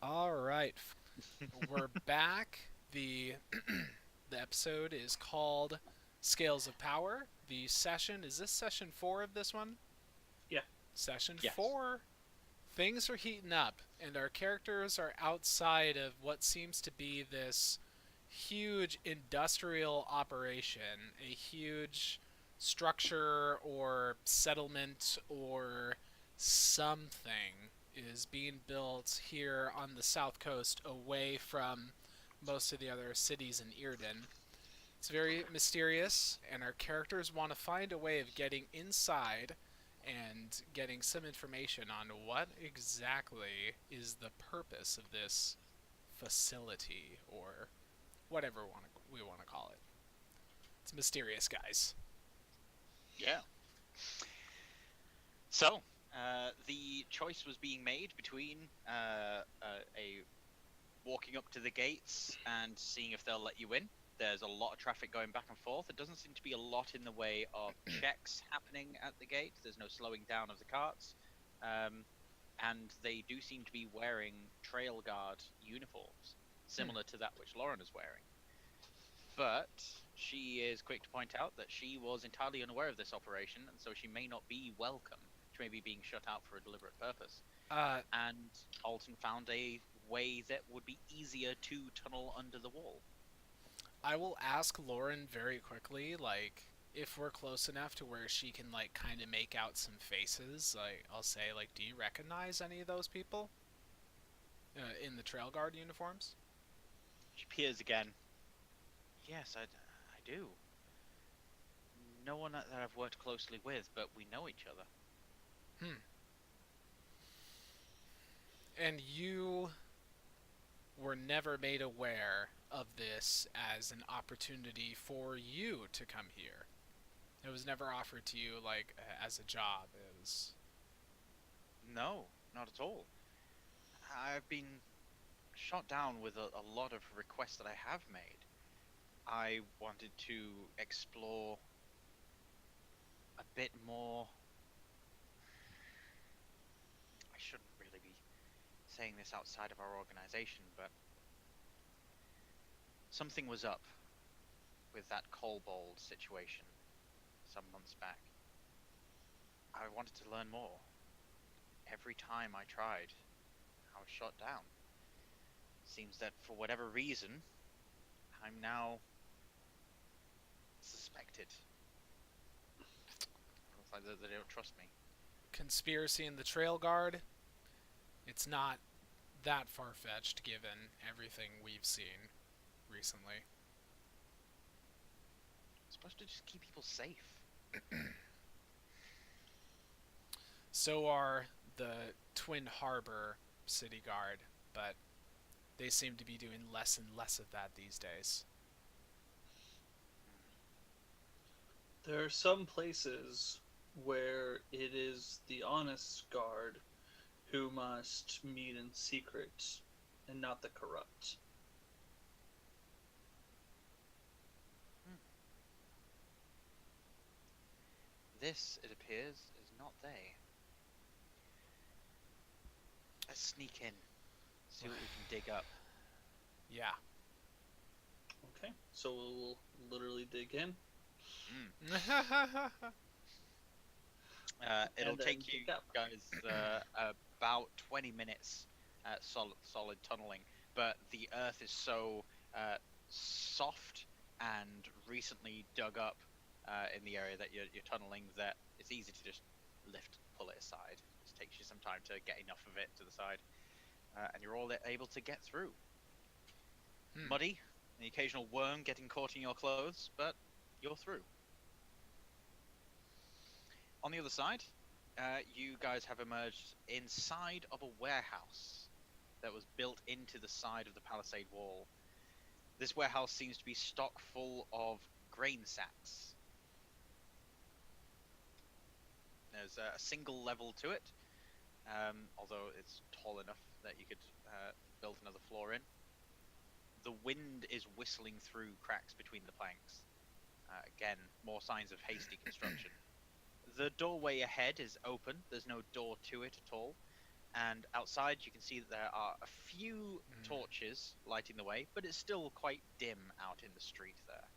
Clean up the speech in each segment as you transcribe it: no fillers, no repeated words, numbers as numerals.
All right, we're back. The the episode is called Scales of Power. The session is this session 4 of this one? Yeah. Session Yes. 4. Things are heating up and our characters are outside of what seems to be this huge industrial operation, a huge structure or settlement or something is being built here on the south coast away from most of the other cities in Irden. It's very mysterious, and our characters want to find a way of getting inside and getting some information on what exactly is the purpose of this facility or whatever we want to call it. It's mysterious, guys. Yeah. So, the choice was being made between a walking up to the gates and seeing if they'll let you in. There's a lot of traffic going back and forth. There doesn't seem to be a lot in the way of checks happening at the gate. There's no slowing down of the carts. And they do seem to be wearing trail guard uniforms, similar to that which Lauren is wearing. But she is quick to point out that she was entirely unaware of this operation, and so she may not be welcome. She may be being shut out for a deliberate purpose. Uh, And Alton found a way that would be easier to tunnel under the wall. I will ask Lauren very quickly, like, if we're close enough to where she can, like, kind of make out some faces. Like, I'll say, like, do you recognize any of those people in the trail guard uniforms? She peers again. Yes, I do. No one that I've worked closely with, but we know each other. Hmm. And you were never made aware of this as an opportunity for you to come here. It was never offered to you like as a job. It was No, not at all. I've been shot down with a lot of requests that I have made. I wanted to explore a bit more. I shouldn't really be saying this outside of our organization, but something was up with that Kobold situation some months back. I wanted to learn more. Every time I tried, I was shot down. Seems that for whatever reason, I'm now suspected. Looks like they don't trust me. conspiracy in the trail guard. It's not that far fetched given everything we've seen recently. I'm supposed to just keep people safe. So are the Twin Harbor City Guard, but they seem to be doing less and less of that these days. There are some places where it is the honest guard who must meet in secret and not the corrupt. Hmm. This, it appears, is not they. Let's sneak in, see what we can dig up. Yeah. Okay, so we'll literally dig in It'll and then take you dig out. guys about 20 minutes solid tunneling, but the earth is so soft and recently dug up in the area that you're tunneling that it's easy to just pull it aside. It just takes you some time to get enough of it to the side, and you're all able to get through. Muddy, the occasional worm getting caught in your clothes, but you're through. On the other side, you guys have emerged inside of a warehouse that was built into the side of the palisade wall. This warehouse seems to be stock full of grain sacks. There's a single level to it, although it's tall enough that you could build another floor in. The wind is whistling through cracks between the planks. Again, more signs of hasty construction. The doorway ahead is open. There's no door to it at all. And outside, you can see that there are a few torches lighting the way, but it's still quite dim out in the street there.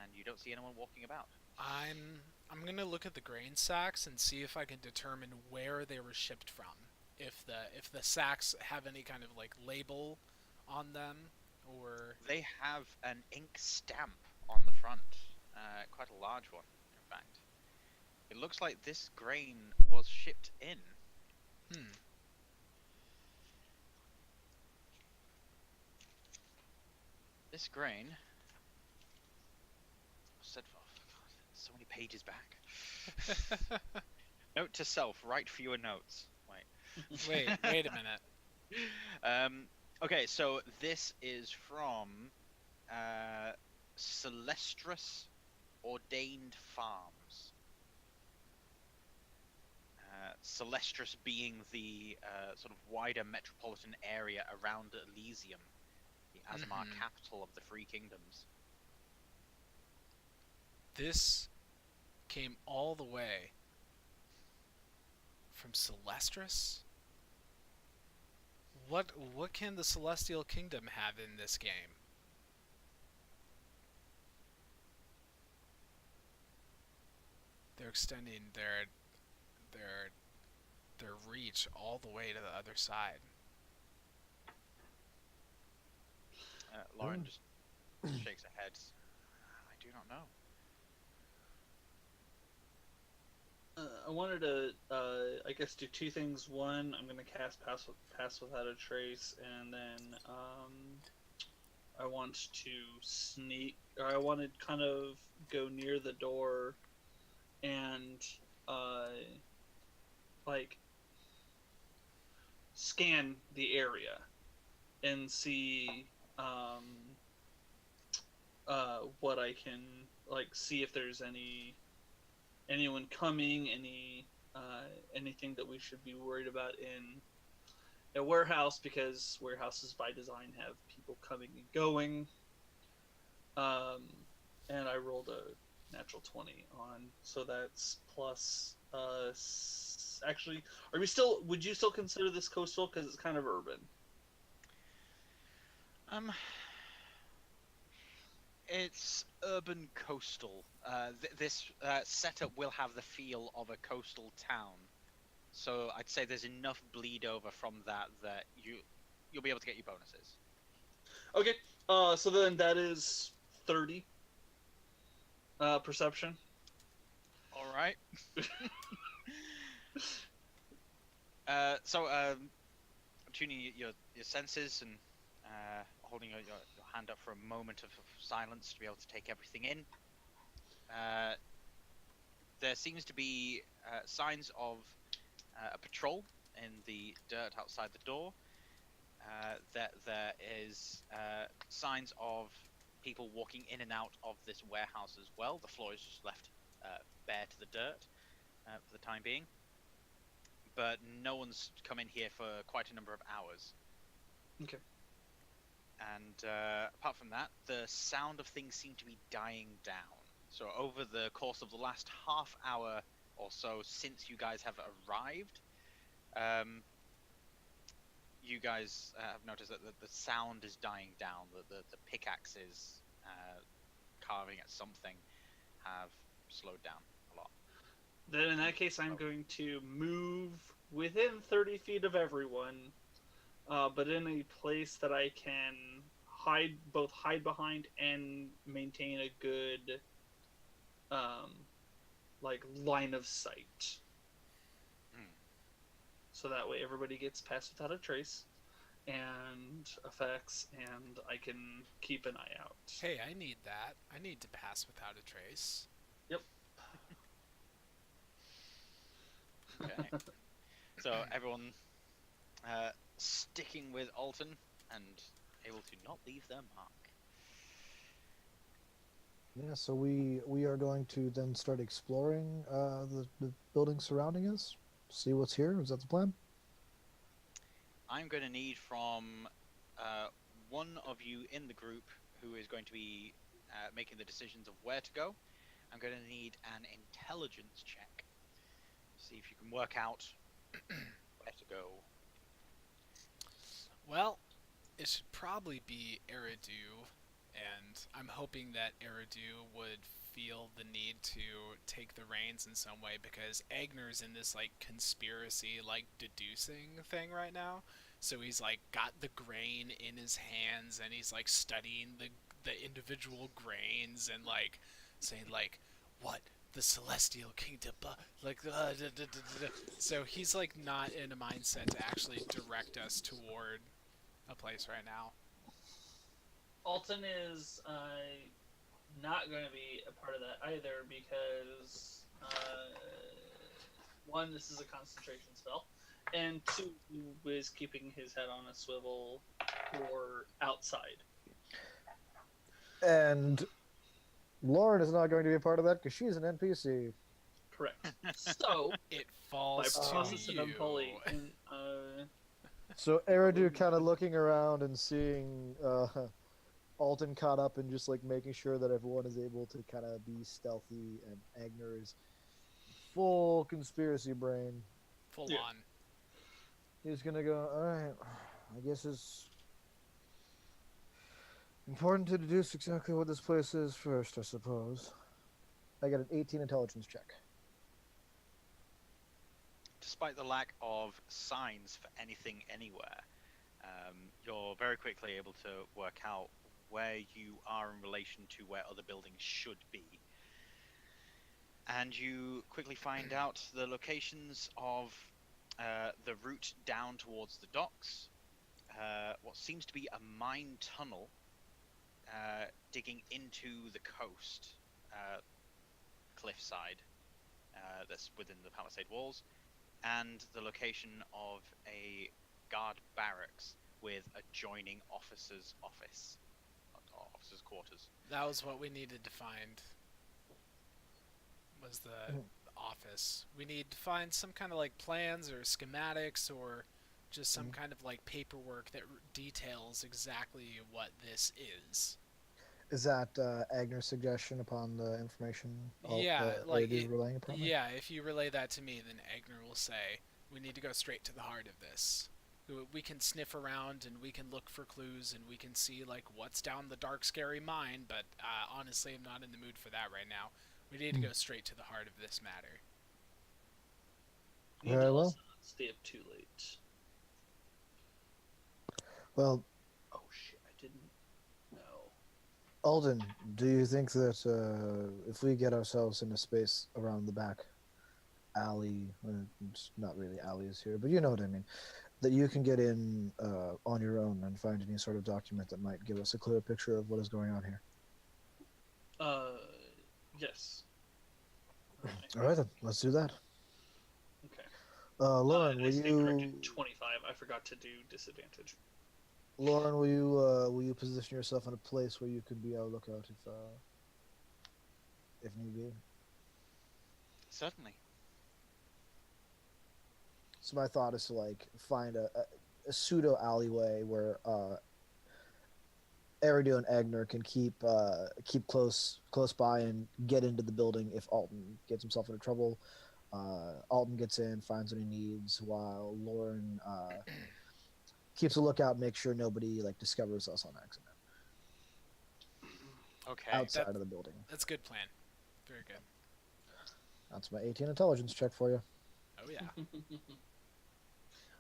And you don't see anyone walking about. I'm gonna look at the grain sacks and see if I can determine where they were shipped from. If the sacks have any kind of like label on them, or They have an ink stamp on the front, quite a large one, in fact. It looks like this grain was shipped in. This grain said, oh, God, so many pages back. Note to self: write fewer notes. wait a minute. Okay, so this is from Celestrus Ordained Farms. Celestrus being the sort of wider metropolitan area around Elysium, the Azamar capital of the Free Kingdoms. This came all the way from Celestrus? What can the Celestial Kingdom have in this game? They're extending their reach all the way to the other side. Lauren just shakes her head. I do not know. I wanted to, I guess, do two things. One, I'm going to cast Pass Without a Trace, and then I want to sneak, or I want to kind of go near the door and, like, scan the area and see what I can, like, see if there's anyone coming, anything that we should be worried about in a warehouse, because warehouses by design have people coming and going. And I rolled a natural 20 on, so that's plus actually, would you still consider this coastal, because it's kind of urban? It's urban coastal. This setup will have the feel of a coastal town, so I'd say there's enough bleed over from that you'll be able to get your bonuses. Okay, so then that is 30 perception. All right. So tuning your senses and holding your hand up for a moment of silence to be able to take everything in. There seems to be signs of a patrol in the dirt outside the door. That there is signs of people walking in and out of this warehouse as well. The floor is just left bare to the dirt for the time being. But no one's come in here for quite a number of hours. Okay. And apart from that, the sound of things seem to be dying down. So over the course of the last half hour or so since you guys have arrived, you guys have noticed that the sound is dying down. The pickaxes carving at something have slowed down a lot. Then in that case, I'm going to move within 30 feet of everyone, but in a place that I can both hide behind and maintain a good, like, line of sight. So that way everybody gets Pass Without a Trace and effects, and I can keep an eye out. Hey, I need that. I need to pass without a trace. Yep. Okay. So everyone sticking with Alton and able to not leave their mark. Yeah, so we are going to then start exploring the buildings surrounding us. See what's here. Is that the plan? I'm going to need from one of you in the group who is going to be making the decisions of where to go. I'm going to need an intelligence check. See if you can work out where to go? Well, it should probably be Eridu, and I'm hoping that Eridu would feel the need to take the reins in some way because Eigner's in this like conspiracy like deducing thing right now. So he's like got the grain in his hands and he's like studying the individual grains and like saying like what the celestial kingdom so he's like not in a mindset to actually direct us toward a place right now. Alton is not going to be a part of that either because one, this is a concentration spell, and two, he is keeping his head on a swivel for outside. And Lauren is not going to be a part of that because she's an NPC. Correct. So, It by falls to process of you. unholy, So Eridu kind of looking around and seeing Alton caught up and just like making sure that everyone is able to kind of be stealthy, and Agner is full conspiracy brain. Full Yeah. on. He's gonna go, alright, I guess it's important to deduce exactly what this place is first, I suppose. I got an 18 intelligence check. Despite the lack of signs for anything anywhere, you're very quickly able to work out where you are in relation to where other buildings should be. And you quickly find out the locations of the route down towards the docks, what seems to be a mine tunnel digging into the coast cliffside that's within the palisade walls, and the location of a guard barracks with adjoining officer's office, or officer's quarters. That was what we needed to find. Was the office. We need to find some kind of like plans or schematics or just some kind of like paperwork that details exactly what this is. Is that Agner's suggestion upon the information? Yeah, like Eridu relaying upon me? yeah, if you relay that to me, then Eigner will say, we need to go straight to the heart of this. We can sniff around and we can look for clues and we can see like what's down the dark, scary mine, but honestly, I'm not in the mood for that right now. We need to go straight to the heart of this matter. you need Very to well. also not stay up too late. Well, Oh shit, I didn't know. Alden, do you think that if we get ourselves in a space around the back alley, it's not really alleys here, but you know what I mean, that you can get in on your own and find any sort of document that might give us a clear picture of what is going on here? Yes. All right, then, let's do that. Okay. Lauren, I will stand you? corrected, 25. I forgot to do disadvantage. Lauren, will you position yourself in a place where you could be our lookout if need be? Certainly. So my thought is to like find a pseudo alleyway where Eridu and Agner can keep close by and get into the building if Alton gets himself into trouble. Alton gets in, finds what he needs, while Lauren keeps a lookout, make sure nobody like discovers us on accident Okay. outside of the building. That's a good plan. Very good. That's my 18 intelligence check for you. Oh yeah.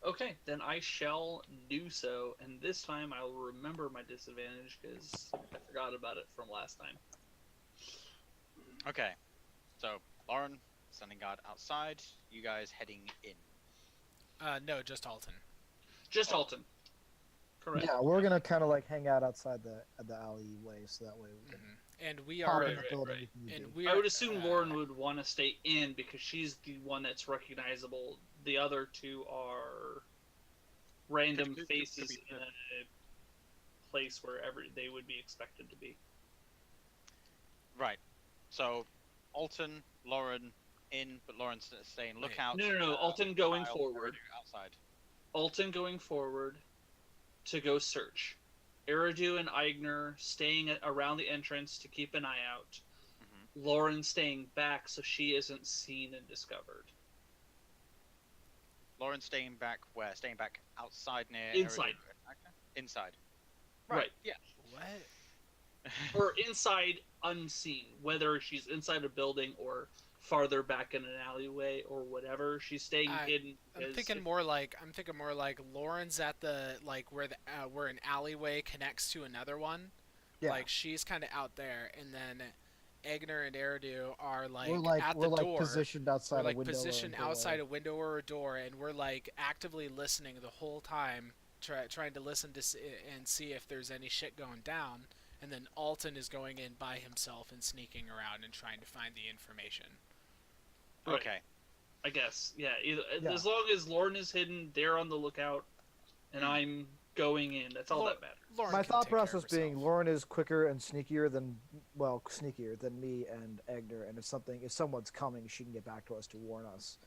Okay, then I shall do so, and this time I will remember my disadvantage because I forgot about it from last time. Okay. So, Lauren, standing guard outside. You guys heading in. No, just Alton. Just Alton. Correct. Yeah, we're gonna kind of like hang out outside the alleyway, so that way we can And we pop are in the right, building. right. if need and be. we I are, would assume Lauren would want to stay in because she's the one that's recognizable. The other two are random Could faces be in a place wherever they would be expected to be. Right. So, Alton, Lauren in, but Lauren's staying Wait. lookout. No. Alton going Kyle, forward. Eridu outside. Alton going forward to go search. Eridu and Eigner staying around the entrance to keep an eye out. Mhm. Lauren staying back so she isn't seen and discovered. Lauren's staying back where? Staying back outside near Inside. Inside. Right. Yeah. What? Or inside unseen, whether she's inside a building or farther back in an alleyway or whatever. She's staying hidden. I'm thinking more like Lauren's at the where an alleyway connects to another one. Yeah. Like she's kind of out there, and then Eigner and Eridu are at we're the door. positioned outside We're a window. positioned or a doorway. outside a window or a door, and we're actively listening the whole time, trying to listen to and see if there's any shit going down. And then Alton is going in by himself and sneaking around and trying to find the information. Right. Okay. I guess. Yeah. As long as Lauren is hidden, they're on the lookout, and I'm going in. That's all that matters. Lauren My can thought take care of process being herself. Lauren is quicker and sneakier than me and Egner, and if someone's coming, she can get back to us to warn us.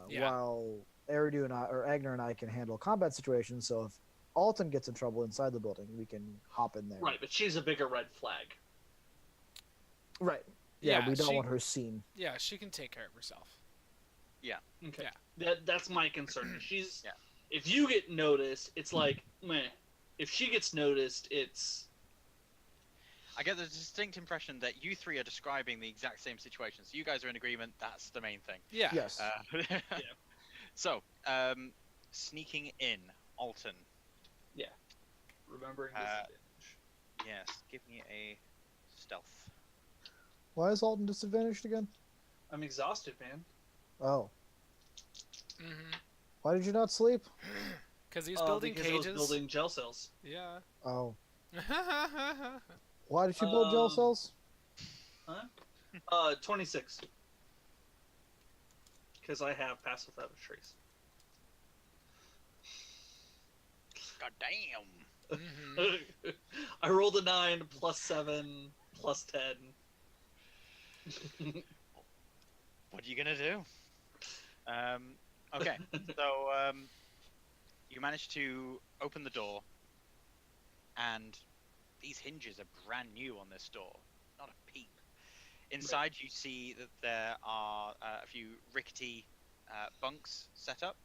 Yeah. While Egner and I can handle combat situations, so if Alton gets in trouble inside the building, we can hop in there. Right, but she's a bigger red flag. Right. Yeah, Yeah, we don't she- want her seen. Yeah, she can take care of herself. Okay. Yeah. That's my concern. She's. Yeah. If you get noticed, it's like meh. If she gets noticed, it's. I get the distinct impression that you three are describing the exact same situation. So you guys are in agreement. That's the main thing. Yeah. Yes. So, sneaking in, Alton. Remembering disadvantage. Yes, give me a stealth. Why is Alton disadvantaged again? I'm exhausted, man. Oh. Mm-hmm. Why did you not sleep? Because he's building because cages. I was building gel cells. Yeah. Oh. Why did you build gel cells? 26. Because I have Pass Without a Trace. God damn. Mm-hmm. I rolled a 9 plus 7 plus 10. What are you gonna do? Okay, so you manage to open the door, and these hinges are brand new on this door. Not a peep. Inside, you see that there are a few rickety bunks set up,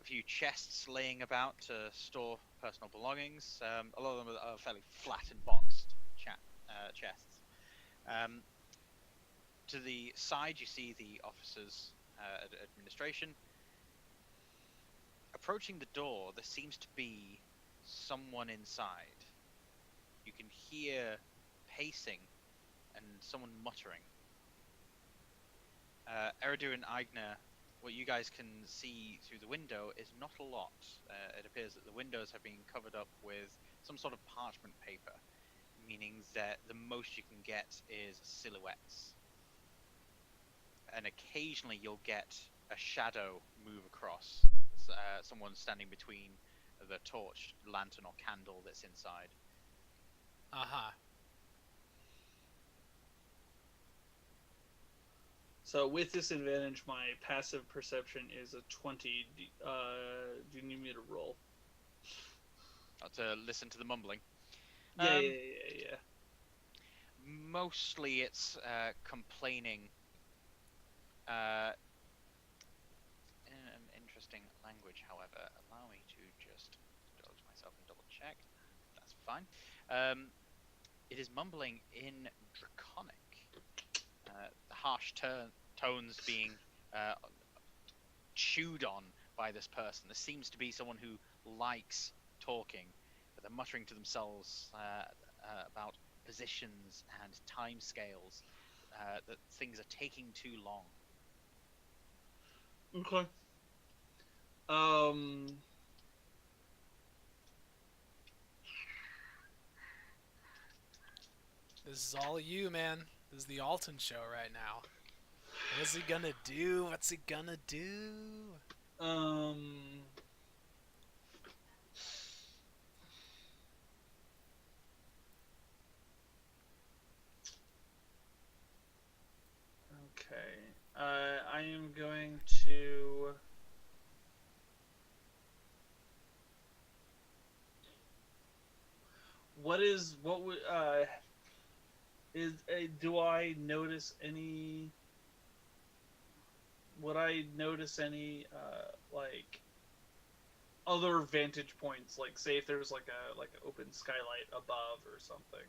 a few chests laying about to store personal belongings. A lot of them are fairly flat and boxed chests. To the side, you see the officers' administration. Approaching the door, there seems to be someone inside. You can hear pacing and someone muttering. Eridu and Eigner, what you guys can see through the window is not a lot. It appears that the windows have been covered up with some sort of parchment paper, meaning that the most you can get is silhouettes. And occasionally you'll get a shadow move across, someone standing between the torch, lantern, or candle that's inside. Uh-huh. So with disadvantage, my passive perception is a 20. Do you need me to roll? To listen to the mumbling. Yeah. Mostly it's complaining. In an interesting language, however. Allow me to just indulge myself and double check. That's fine. It is mumbling in Draconic. The harsh tones being chewed on by this person. This seems to be someone who likes talking, but they're muttering to themselves about positions and time scales, that things are taking too long. Okay. This is all you, man. This is the Alton show right now. What's he gonna do? What's he gonna do? Okay. I am going to. Do I notice any? Would I notice any like other vantage points, like say if there's like an open skylight above or something.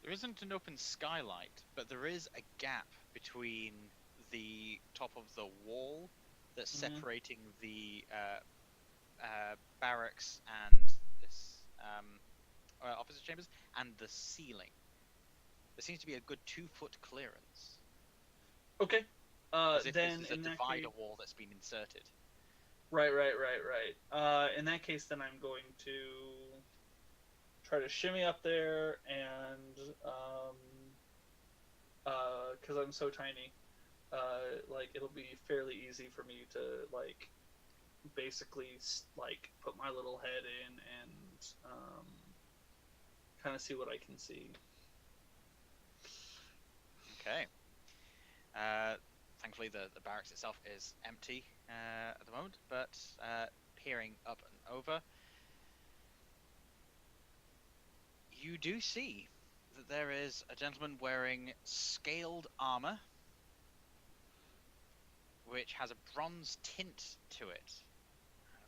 There isn't an open skylight, but there is a gap between the top of the wall that's Mhm. separating the barracks and this officer chambers and the ceiling. There seems to be a good 2-foot clearance, Okay. as if Then this is a in that divider case, wall that's been inserted. right. In that case, then I'm going to try to shimmy up there and because I'm so tiny, like it'll be fairly easy for me to like basically like put my little head in and kind of see what I can see. Okay. Thankfully, the barracks itself is empty at the moment, but peering up and over, you do see that there is a gentleman wearing scaled armor, which has a bronze tint to it.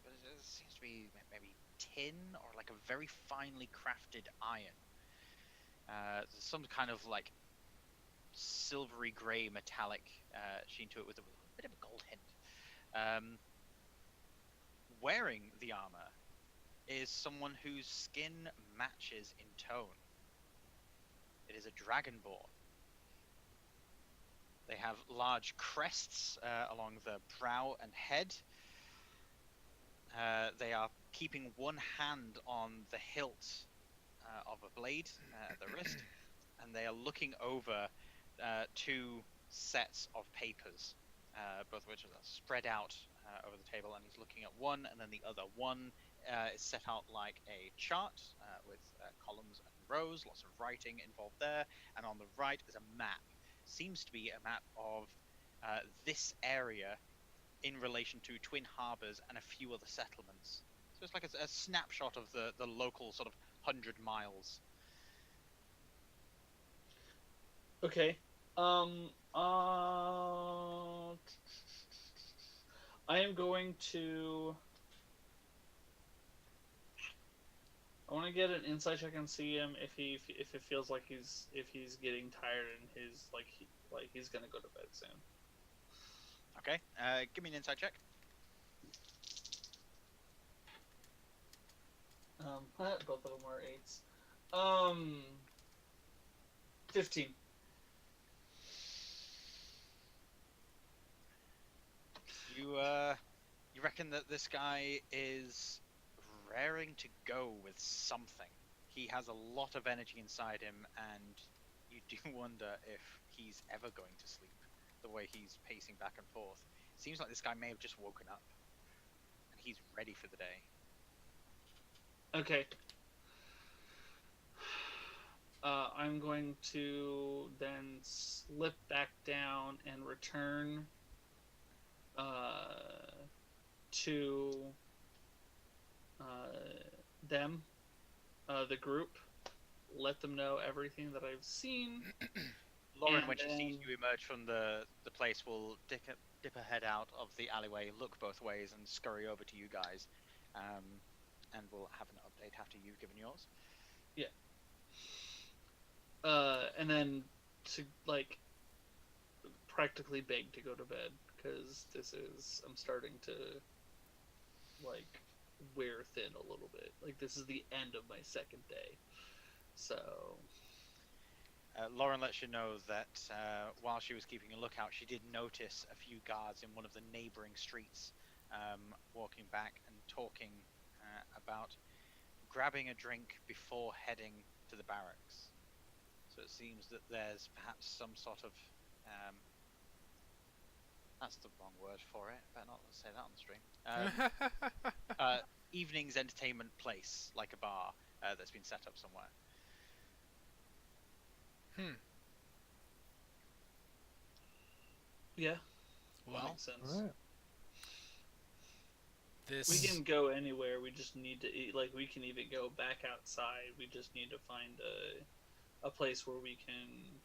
But it seems to be maybe tin or like a very finely crafted iron. There's some kind of like silvery grey metallic sheen to it with a bit of a gold hint. Wearing the armor is someone whose skin matches in tone. It is a dragonborn. They have large crests along the brow and head. They are keeping one hand on the hilt of a blade at the wrist, and they are looking over 2 sets of papers, both of which are spread out over the table, and he's looking at one and then the other. One is set out like a chart with columns and rows, lots of writing involved there, and on the right is a map. Seems to be a map of this area in relation to Twin Harbors and a few other settlements. So it's like a snapshot of the local sort of 100 miles. Okay. I am going to. I want to get an insight check and see him if it feels like he's getting tired and he's gonna go to bed soon. Okay, give me an insight check. Both of them are 8s. 15. You reckon that this guy is raring to go with something. He has a lot of energy inside him, and you do wonder if he's ever going to sleep, the way he's pacing back and forth. Seems like this guy may have just woken up, and he's ready for the day. Okay. I'm going to then slip back down and return to them, the group, let them know everything that I've seen. Lauren, when she sees you emerge from the place, will dip her head out of the alleyway, look both ways, and scurry over to you guys. And we'll have an update after you've given yours. Yeah. And then to like practically beg to go to bed because I'm starting to like wear thin a little bit. Like this is the end of my second day, so. Lauren lets you know that while she was keeping a lookout, she did notice a few guards in one of the neighboring streets walking back and talking about grabbing a drink before heading to the barracks. So it seems that there's perhaps some sort of that's the wrong word for it. Better not say that on the stream. Evening's entertainment place, like a bar that's been set up somewhere. Yeah. Well, makes sense. All right. We can go anywhere. We just need to eat. Like we can even go back outside. We just need to find a place where we can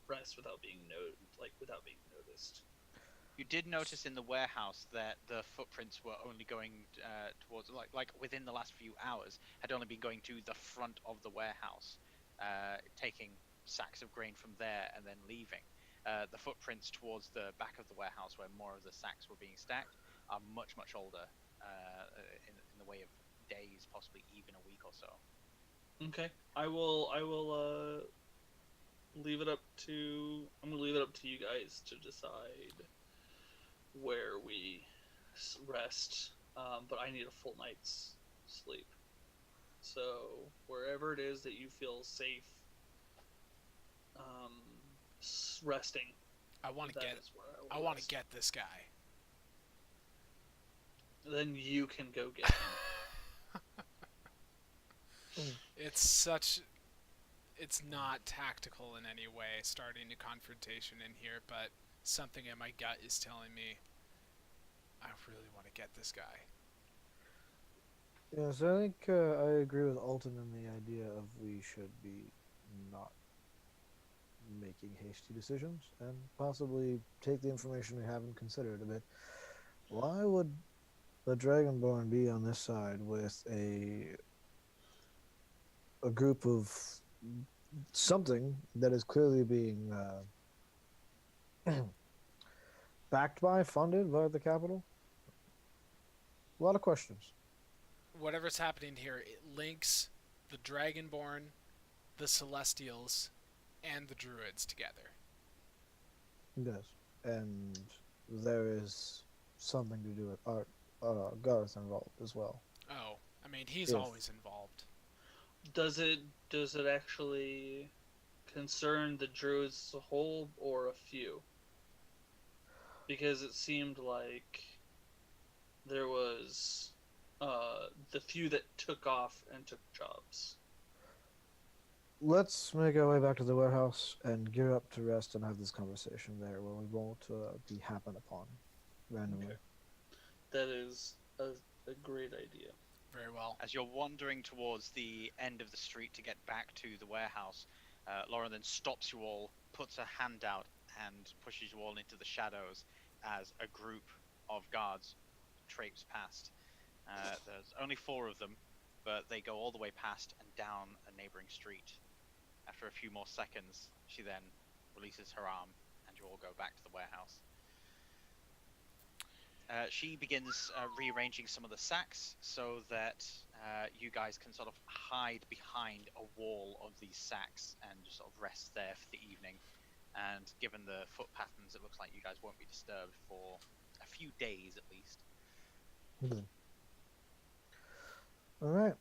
rest without being noticed. You did notice in the warehouse that the footprints were only going towards, like within the last few hours, had only been going to the front of the warehouse, taking sacks of grain from there and then leaving. The footprints towards the back of the warehouse, where more of the sacks were being stacked, are much, much older, in the way of days, possibly even a week or so. Okay. I will leave it up to. I'm gonna leave it up to you guys to decide where we rest. But I need a full night's sleep. So wherever it is that you feel safe, resting. I want to that get. is where I will want to rest. get this guy. Then you can go get him. It's such. It's not tactical in any way starting a confrontation in here, but something in my gut is telling me I really want to get this guy. Yes, I think I agree with Alton in the idea of we should be not making hasty decisions and possibly take the information we have and consider it a bit. Why would the Dragonborn be on this side with a group of something that is clearly being backed by, funded by the capital? A lot of questions. Whatever's happening here, it links the Dragonborn, the Celestials, and the Druids together. It does. And there is something to do with Garth involved as well. Oh, I mean, he's If- always involved. Does it actually concern the druids as a whole or a few? Because it seemed like there was the few that took off and took jobs. Let's make our way back to the warehouse and gear up to rest and have this conversation there where we won't be happened upon randomly. Okay. That is a great idea. Very well. As you're wandering towards the end of the street to get back to the warehouse, Lauren then stops you all, puts her hand out, and pushes you all into the shadows as a group of guards traipse past. There's only 4 of them, but they go all the way past and down a neighboring street. After a few more seconds, she then releases her arm, and you all go back to the warehouse. She begins rearranging some of the sacks so that you guys can sort of hide behind a wall of these sacks and just sort of rest there for the evening. And given the foot patterns, it looks like you guys won't be disturbed for a few days at least. Good. All right.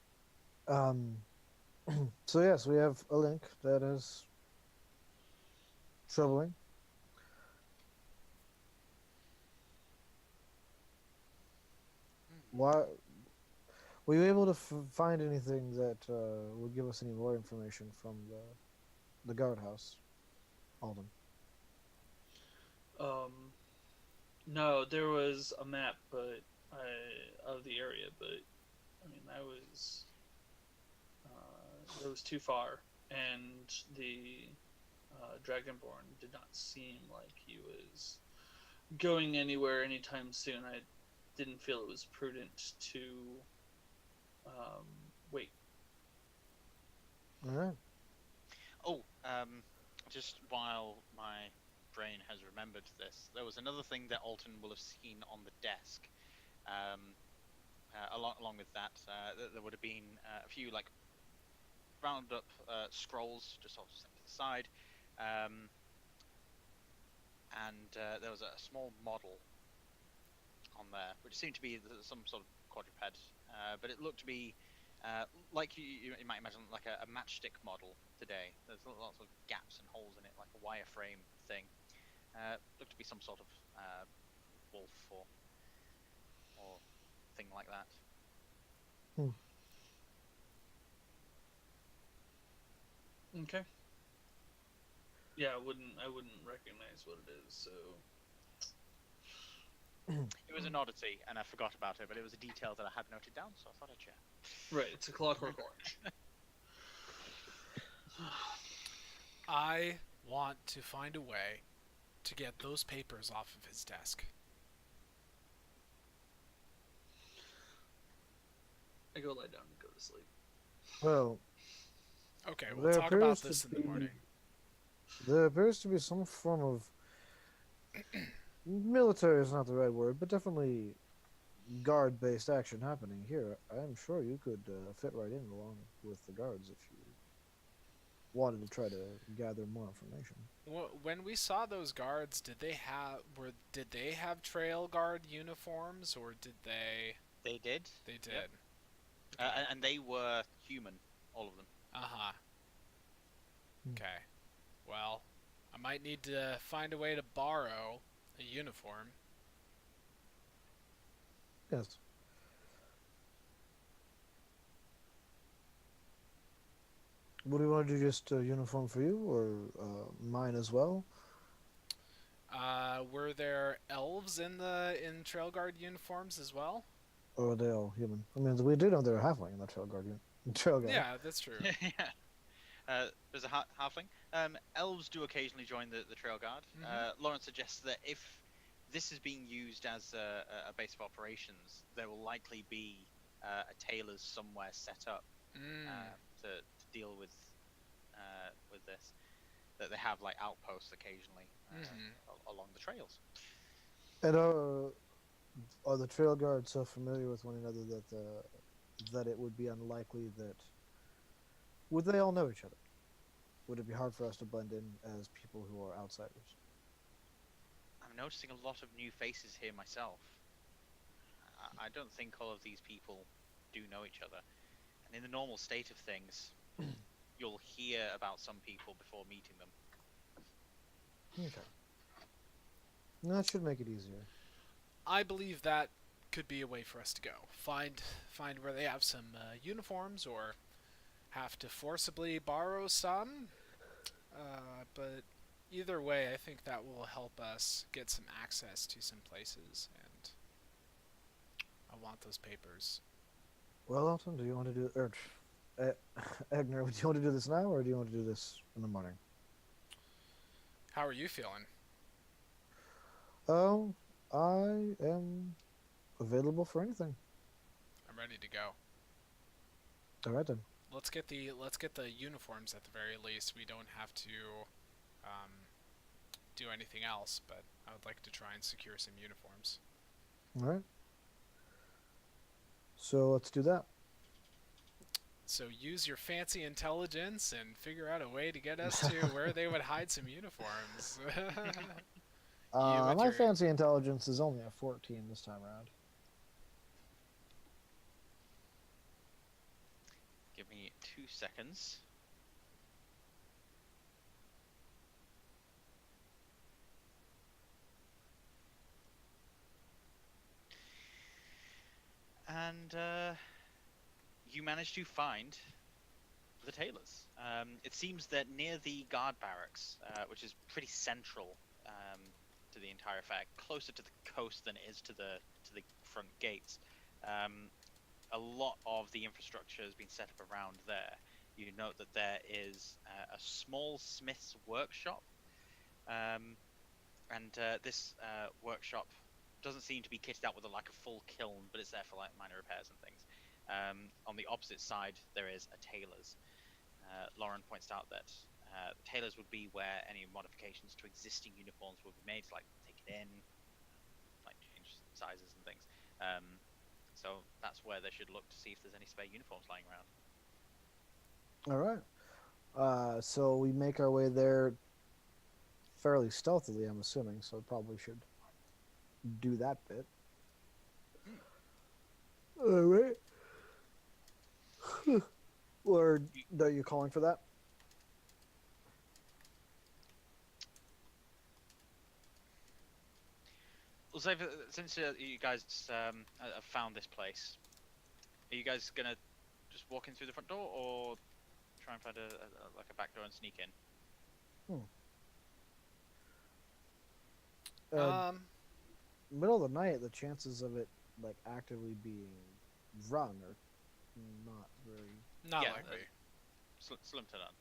So yes, we have a link that is troubling. Why were you able to find anything that would give us any more information from the guardhouse, Alden? No, there was a map, of the area, but I mean that was too far, and the Dragonborn did not seem like he was going anywhere anytime soon. I didn't feel it was prudent to wait. All right. Oh, just while my brain has remembered this, there was another thing that Alton will have seen on the desk. Along with that, there would have been a few like round up scrolls just sort of set to the side, and there was a small model on there, which seemed to be some sort of quadruped, but it looked to be like you might imagine like a matchstick model today. There's lots of gaps and holes in it, like a wireframe thing. Looked to be some sort of wolf or thing like that. Okay. Yeah, I wouldn't recognize what it is. So It was an oddity, and I forgot about it, but it was a detail that I had noted down, so I thought I'd share. right, it's a clockwork orange. I want to find a way to get those papers off of his desk. I go lie down and go to sleep. Well, Okay, we'll there talk about appears to this in the be morning. there appears to be some form of military is not the right word, but definitely guard-based action happening here. I'm sure you could fit right in along with the guards if you wanted to try to gather more information. When we saw those guards, did they have trail guard uniforms, or did they? They did. They did. Yep. Okay. And they were human, all of them. Uh-huh. Hmm. Okay. Well, I might need to find a way to borrow a uniform. Yes. What do you want to do? Just a uniform for you, or mine as well? Were there elves in trail guard uniforms as well? Or are they all human? I mean, we do know there are halfling in the trail guard. Trail guard. Yeah, that's true. Yeah. There's a halfling. Elves do occasionally join the trail guard. Mhm. Lawrence suggests that if this is being used as a base of operations, there will likely be a tailor's somewhere set up to deal with this. That they have like outposts occasionally along the trails. And are the trail guards so familiar with one another that it would be unlikely that would they all know each other? Would it be hard for us to blend in as people who are outsiders? I'm noticing a lot of new faces here myself. I don't think all of these people do know each other. And in the normal state of things, you'll hear about some people before meeting them. Okay. That should make it easier. I believe that could be a way for us to go. Find where they have some uniforms, or have to forcibly borrow some. But either way, I think that will help us get some access to some places, and I want those papers. Well, Alton, do you want to do Eigner, do you want to do this now, or do you want to do this in the morning? How are you feeling? I am available for anything. I'm ready to go. All right then. Let's get the uniforms at the very least. We don't have to do anything else, but I would like to try and secure some uniforms. All right. So let's do that. So use your fancy intelligence and figure out a way to get us to where they would hide some uniforms. My fancy intelligence is only a 14 this time around. Give me 2 seconds. And you manage to find the tailors. It seems that near the guard barracks, which is pretty central to the entire affair, closer to the coast than it is to the front gates, a lot of the infrastructure has been set up around there. You note that there is a small smith's workshop, and this workshop doesn't seem to be kitted out with a full kiln, but it's there for minor repairs and things. On the opposite side, there is a tailor's. Lauren points out that tailors would be where any modifications to existing uniforms would be made, to take it in, change sizes and things. So that's where they should look to see if there's any spare uniforms lying around. All right. So we make our way there fairly stealthily, I'm assuming, so probably should do that bit. All right. Or are you calling for that? Well, so since you guys have found this place, are you guys gonna just walk in through the front door, or try and find a back door and sneak in? Middle of the night, the chances of it actively being run are not very. Not Yeah, likely. Slim to none.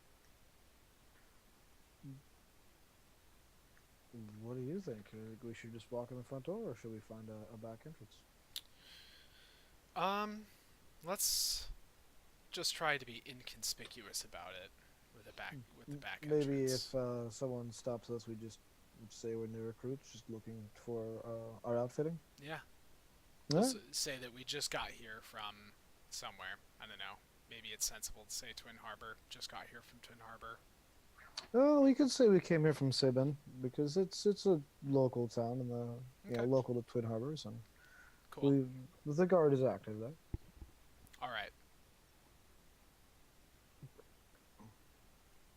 What do you think? We should just walk in the front door, or should we find a back entrance? Let's just try to be inconspicuous about it with the back Maybe entrance. if someone stops us, we just say we're new recruits, just looking for our outfitting. Yeah. Yeah. Say that we just got here from somewhere. I don't know. Maybe it's sensible to say Twin Harbor. Just got here from Twin Harbor. Well, we could say we came here from Sabin because it's a local town and Okay. local to Twin Harbors, and Cool. the guard is active there. All right.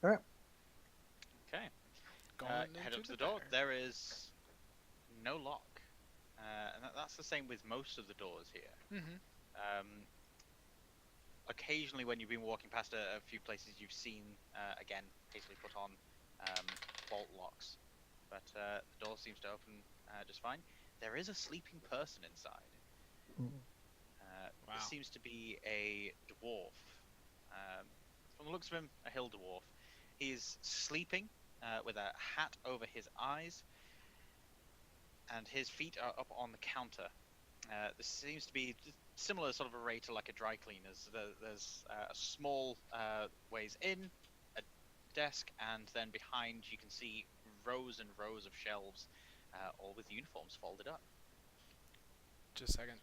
All right. Okay. Going Head into up to the door. bar. There is no lock. And that's the same with most of the doors here. Mm-hmm. Occasionally, when you've been walking past a few places, you've seen, again, hastily put on bolt locks. But the door seems to open just fine. There is a sleeping person inside. Mm. Wow. This seems to be a dwarf. From the looks of him, a hill dwarf. He's sleeping with a hat over his eyes, and his feet are up on the counter. This seems to be similar sort of array to like a dry cleaner's. There's a small ways in, a desk, and then behind you can see rows and rows of shelves, all with uniforms folded up. Just a second.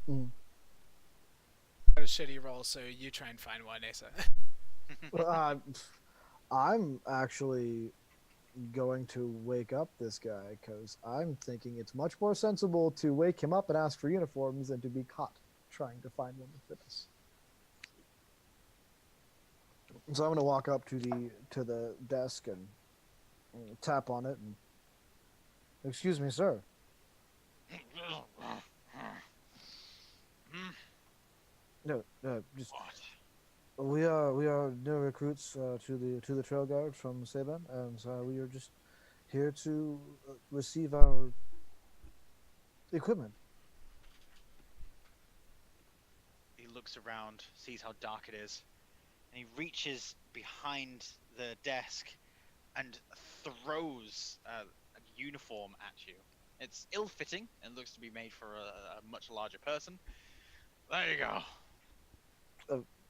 Mm. Got a shitty roll, so you try and find one, Asa. Well, I'm actually going to wake up this guy because I'm thinking it's much more sensible to wake him up and ask for uniforms than to be caught trying to find one to fit us. So I'm going to walk up to the desk and tap on it and, excuse me, sir. No, just What? we are new recruits to the trail guard from Saban, and we are just here to receive our equipment. He looks around, sees how dark it is, and he reaches behind the desk and throws a uniform at you. It's ill-fitting and looks to be made for a much larger person. There you go.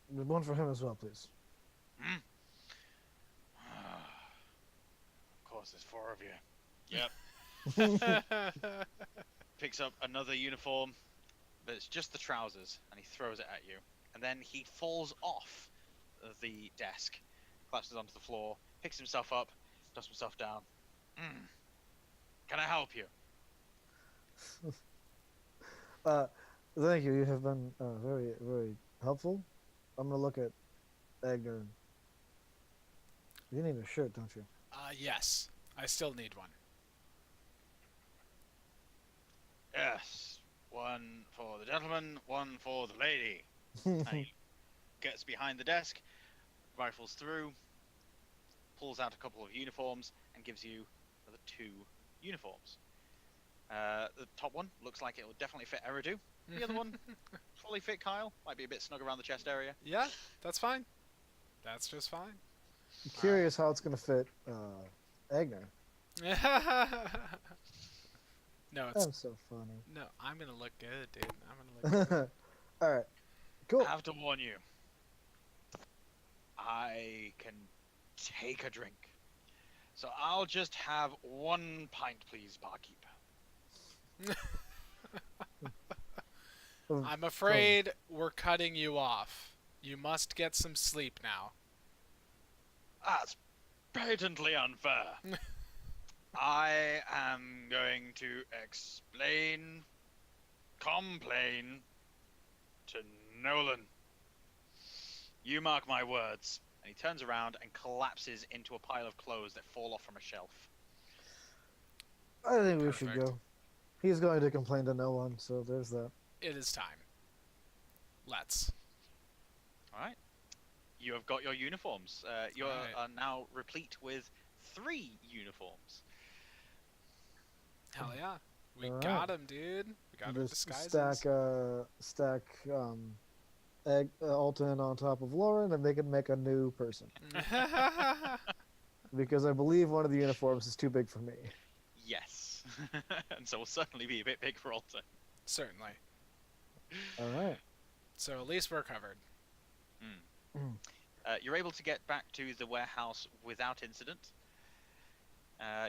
One for him as well, please. Of course, there's 4 of you. Yep. Picks up another uniform, but it's just the trousers, and he throws it at you. And then he falls off of the desk, collapses onto the floor, picks himself up, dusts himself down. Can I help you? Thank you. You have been very, very helpful. I'm gonna look at Eigner. You need a shirt, don't you? Yes. I still need one. Yes. One for the gentleman, one for the lady. And he gets behind the desk, rifles through, pulls out a couple of uniforms, and gives you the 2 uniforms. The top one looks like it will definitely fit Eridu. The other one, fully fit Kyle. Might be a bit snug around the chest area. Yeah, that's fine. That's just fine. I'm curious how it's gonna fit Eigner. No, it's I'm so funny. no. I'm gonna look good, dude. I'm gonna look good. All right, cool. I have to warn you. I can take a drink. So I'll just have 1 pint, please, barkeep. I'm afraid we're cutting you off. You must get some sleep now. That's patently unfair. I am going to complain to Nolan. You mark my words. And he turns around and collapses into a pile of clothes that fall off from a shelf. I think we should Perfect. go. He's going to complain to no one, so there's that. It is time. Let's. Alright. You have got your uniforms. You Alright. are now replete with 3 uniforms. Hell yeah. We Alright. got him, dude. We got our Just disguises. stack Alton on top of Lauren, and they can make a new person. because I believe one of the uniforms is too big for me. Yes. And so will certainly be a bit big for Alton. Certainly. All right. So at least we're covered. You're able to get back to the warehouse without incident.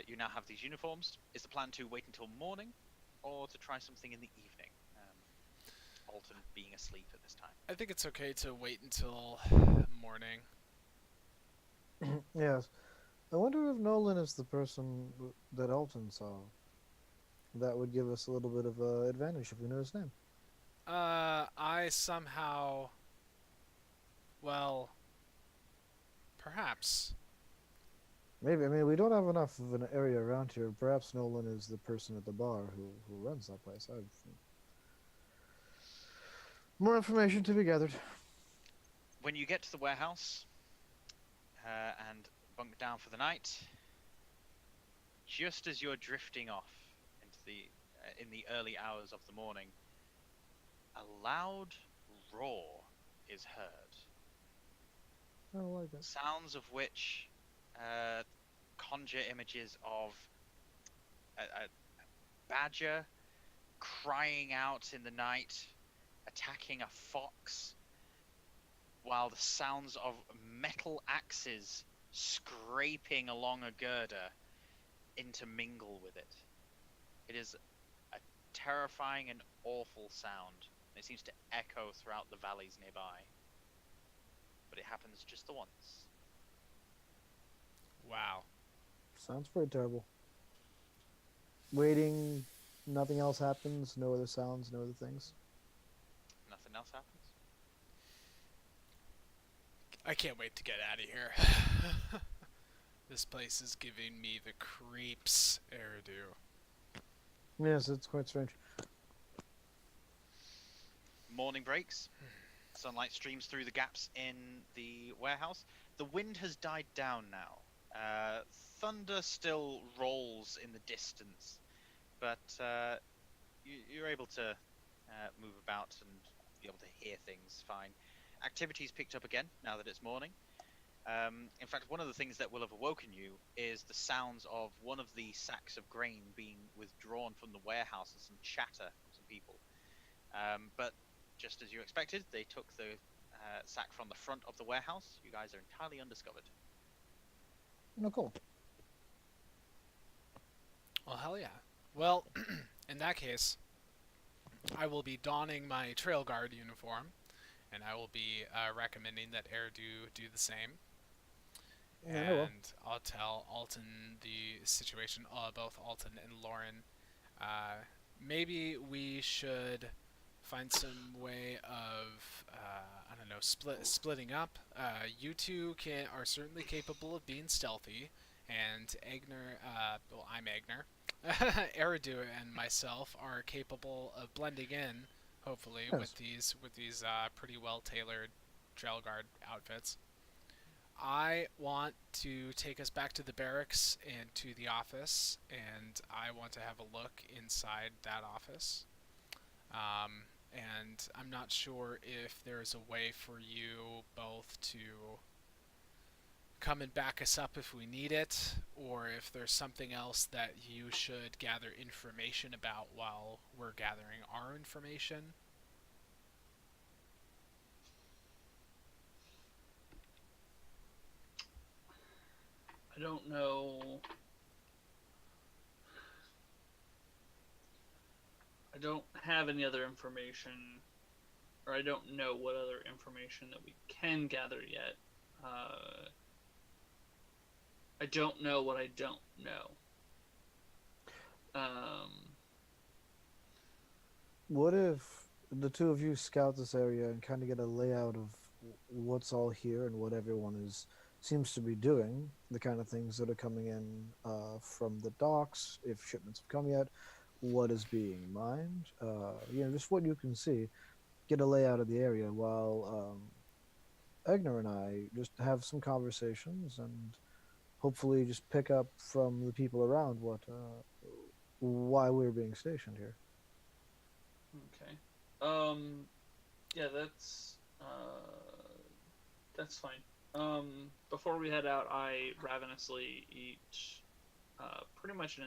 You now have these uniforms. Is the plan to wait until morning, or to try something in the evening? Alton being asleep at this time. I think it's okay to wait until morning. Yes. I wonder if Nolan is the person that Alton saw. That would give us a little bit of an advantage if we knew his name. I somehow... Well... Perhaps. Maybe. I mean, we don't have enough of an area around here. Perhaps Nolan is the person at the bar who runs that place. More information to be gathered. When you get to the warehouse and bunk down for the night, just as you're drifting off into in the early hours of the morning, a loud roar is heard. I don't like that. Sounds of which conjure images of a badger crying out in the night, attacking a fox, while the sounds of metal axes scraping along a girder intermingle with it. It is a terrifying and awful sound. It seems to echo throughout the valleys nearby. But it happens just the once. Wow. Sounds pretty terrible. Waiting, nothing else happens, no other sounds, no other things. Nothing else happens. I can't wait to get out of here. This place is giving me the creeps, Eridu. Yes, it's quite strange. Morning breaks. Sunlight streams through the gaps in the warehouse. The wind has died down now. Thunder still rolls in the distance, but you're able to move about and be able to hear things fine. Activity's picked up again now that it's morning. In fact, one of the things that will have awoken you is the sounds of one of the sacks of grain being withdrawn from the warehouse and some chatter from some people. But just as you expected, they took the sack from the front of the warehouse. You guys are entirely undiscovered. No, cool. Well, hell yeah. Well, in that case, I will be donning my trail guard uniform, and I will be recommending that Eridu do the same. Yeah, I will. And I'll tell Alton the situation, both Alton and Lauren. Maybe we should find some way of, I don't know, splitting up. You two are certainly capable of being stealthy, and Eigner, well, I'm Eigner. Eridu and myself are capable of blending in, hopefully, Yes. with these pretty well tailored trail guard outfits. I want to take us back to the barracks and to the office, and I want to have a look inside that office. And I'm not sure if there's a way for you both to come and back us up if we need it, or if there's something else that you should gather information about while we're gathering our information. I don't know. I don't have any other information, or I don't know what other information that we can gather yet. I don't know what I don't know. What if the two of you scout this area and kind of get a layout of what's all here and what everyone seems to be doing, the kind of things that are coming in from the docks, if shipments have come yet, what is being mined, just what you can see, get a layout of the area while Eigner and I just have some conversations and hopefully just pick up from the people around why we're being stationed here. Okay. Yeah, that's fine. Before we head out, I ravenously eat pretty much an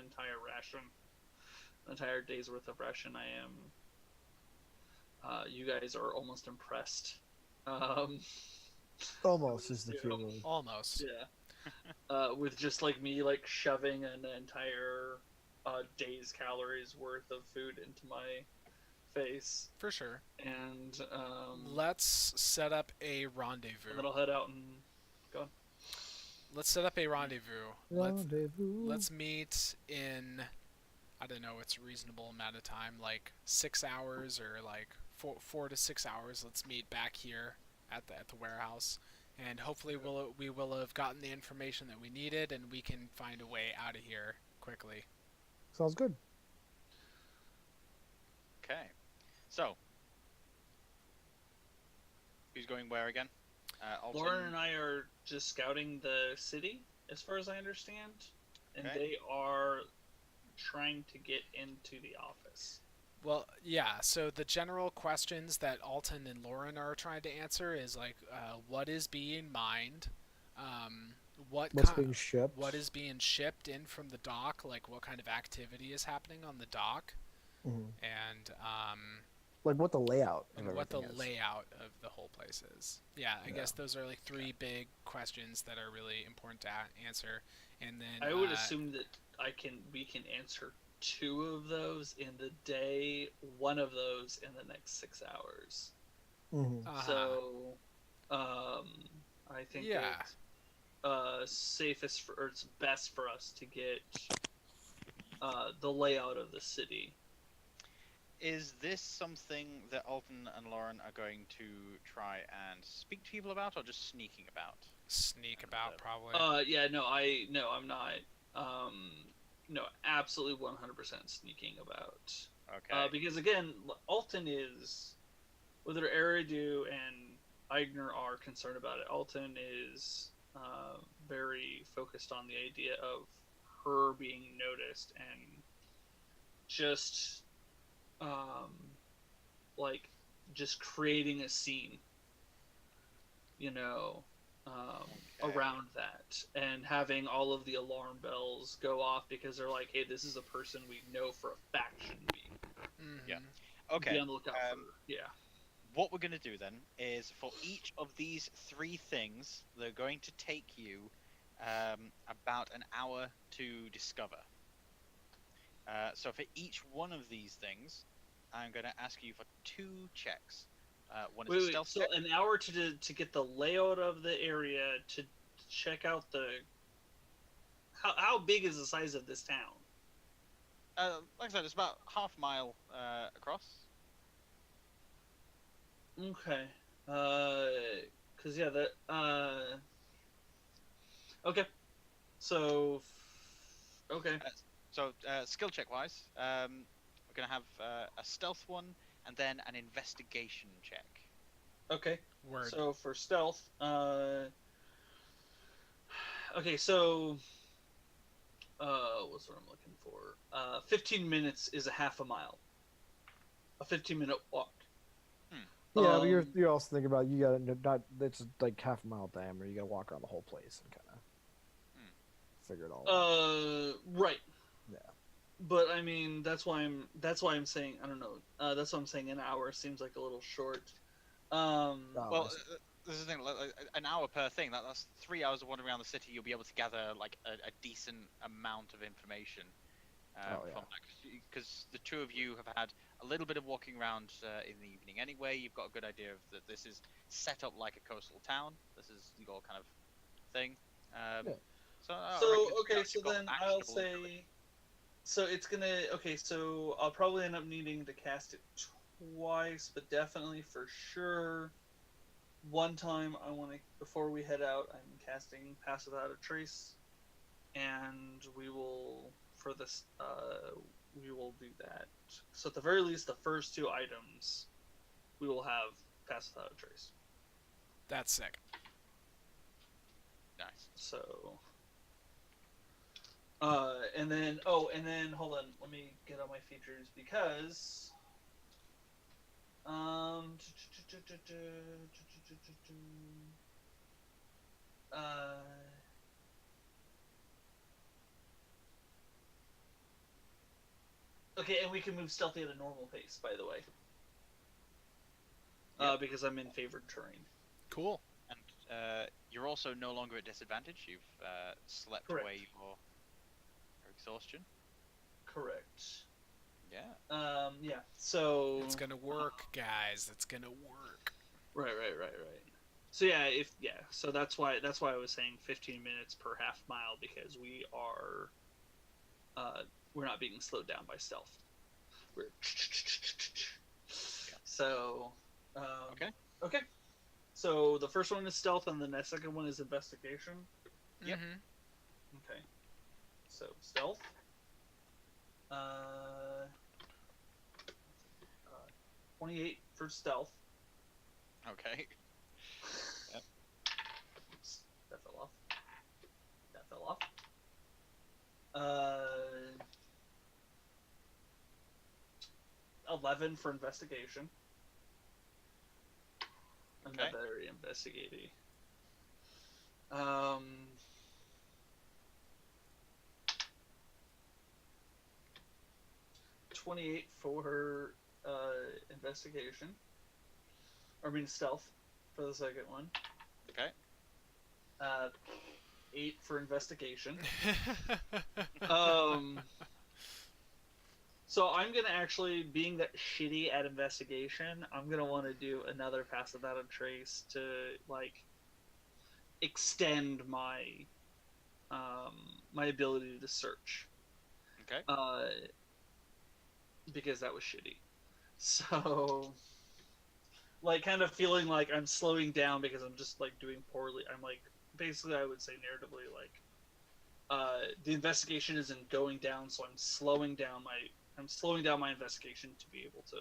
entire day's worth of ration. I am. You guys are almost impressed. Um, Almost is the key Yeah. word. Almost. with just like me like shoving an entire day's calories worth of food into my face, For sure. and Let's set up a rendezvous. then I'll head out and go. Let's set up a rendezvous. Rendezvous. Let's meet in, I don't know, it's a reasonable amount of time, like 6 hours or like 4 to 6 hours. Let's meet back here at the warehouse, and hopefully we will have gotten the information that we needed, and we can find a way out of here quickly. Sounds good. Okay. So, who's going where again? Alton? Lauren and I are just scouting the city, as far as I understand, and Okay. they are trying to get into the office. Well, yeah, so the general questions that Alton and Lauren are trying to answer is like, what is being mined? What's being shipped? What is being shipped in from the dock? Like, what kind of activity is happening on the dock? Mhm. And Like what the layout of and what the everything is. layout of the whole place is. Yeah, I Yeah. guess those are like three big questions that are really important to answer. And then I would assume that we can answer 2 of those in the day, 1 of those in the next 6 hours. Mhm. So, I think Yeah. it's safest or it's best for us to get the layout of the city. Is this something that Alton and Lauren are going to try and speak to people about, or just sneaking about? sneak about probably. I'm not. No, absolutely 100% sneaking about. Okay. Because again, Alton is, whether Eridu and Eigner are concerned about it, Alton is very focused on the idea of her being noticed and just like just creating a scene, you know, Okay. around that, and having all of the alarm bells go off because they're like, hey, this is a person we know for a fact shouldn't be. Mhm. Yeah. Be Okay. on the lookout for. Yeah. What we're going to do then is, for each of these 3 things, they're going to take you about an hour to discover. So for each one of these things, I'm going to ask you for 2 checks. One is a Wait. stealth So check. an hour to get the layout of the area, to check out the. How big is the size of this town? Like I said, it's about half a mile across. Okay. Cause yeah, that. Okay. So. Okay. So skill check wise, we're going to have a stealth one and then an investigation check. Okay. Word. So for stealth, okay, so what's what I'm looking for? 15 minutes is a half a mile. A 15-minute walk. Yeah, but you're also thinking about you gotta not. It's like half a mile diameter. You gotta walk around the whole place and kind of figure it all out. Right. Yeah. But I mean, that's why I'm saying I don't know. That's why I'm saying an hour seems like a little short. Oh, Well, I see. this is the thing. Like, an hour per thing. That's 3 hours of wandering around the city. You'll be able to gather like a decent amount of information from that. Because the 2 of you have had a little bit of walking around in the evening anyway. You've got a good idea of that this is set up like a coastal town. This is your kind of thing. So you've then got I'll actionable say. information. So it's gonna. Okay, so I'll probably end up needing to cast it twice, but definitely for sure. One time I want to, before we head out, I'm casting Pass Without a Trace, and we will, for this, we will do that. So at the very least, the first 2 items, we will have Pass Without a Trace. That's sick. Nice. So, and then hold on, let me get on my features because, Okay, and we can move stealthy at a normal pace, by the way. Yep. Because I'm in favored terrain. Cool. And you're also no longer at disadvantage. You've slept Correct. away your exhaustion. Correct. Yeah. Yeah. So It's gonna work, guys. It's gonna work. Right. So so that's why I was saying 15 minutes per half mile, because we're not being slowed down by stealth. We're so okay. So the first one is stealth, and the second one is investigation. Yep. Mm-hmm. Okay. So stealth. 28 for stealth. Okay. Yep. Oops, that fell off. That fell off. 11 for investigation. I'm not Okay. very investigating. 28 for investigation. Or I mean stealth for the second one. Okay. 8 for investigation. So I'm gonna actually, being that shitty at investigation, I'm gonna want to do another pass without a trace to like extend my my ability to search. Okay. Because that was shitty. So like kind of feeling like I'm slowing down because I'm just like doing poorly. I'm like basically I would say narratively like the investigation isn't going down, so I'm slowing down my investigation to be able to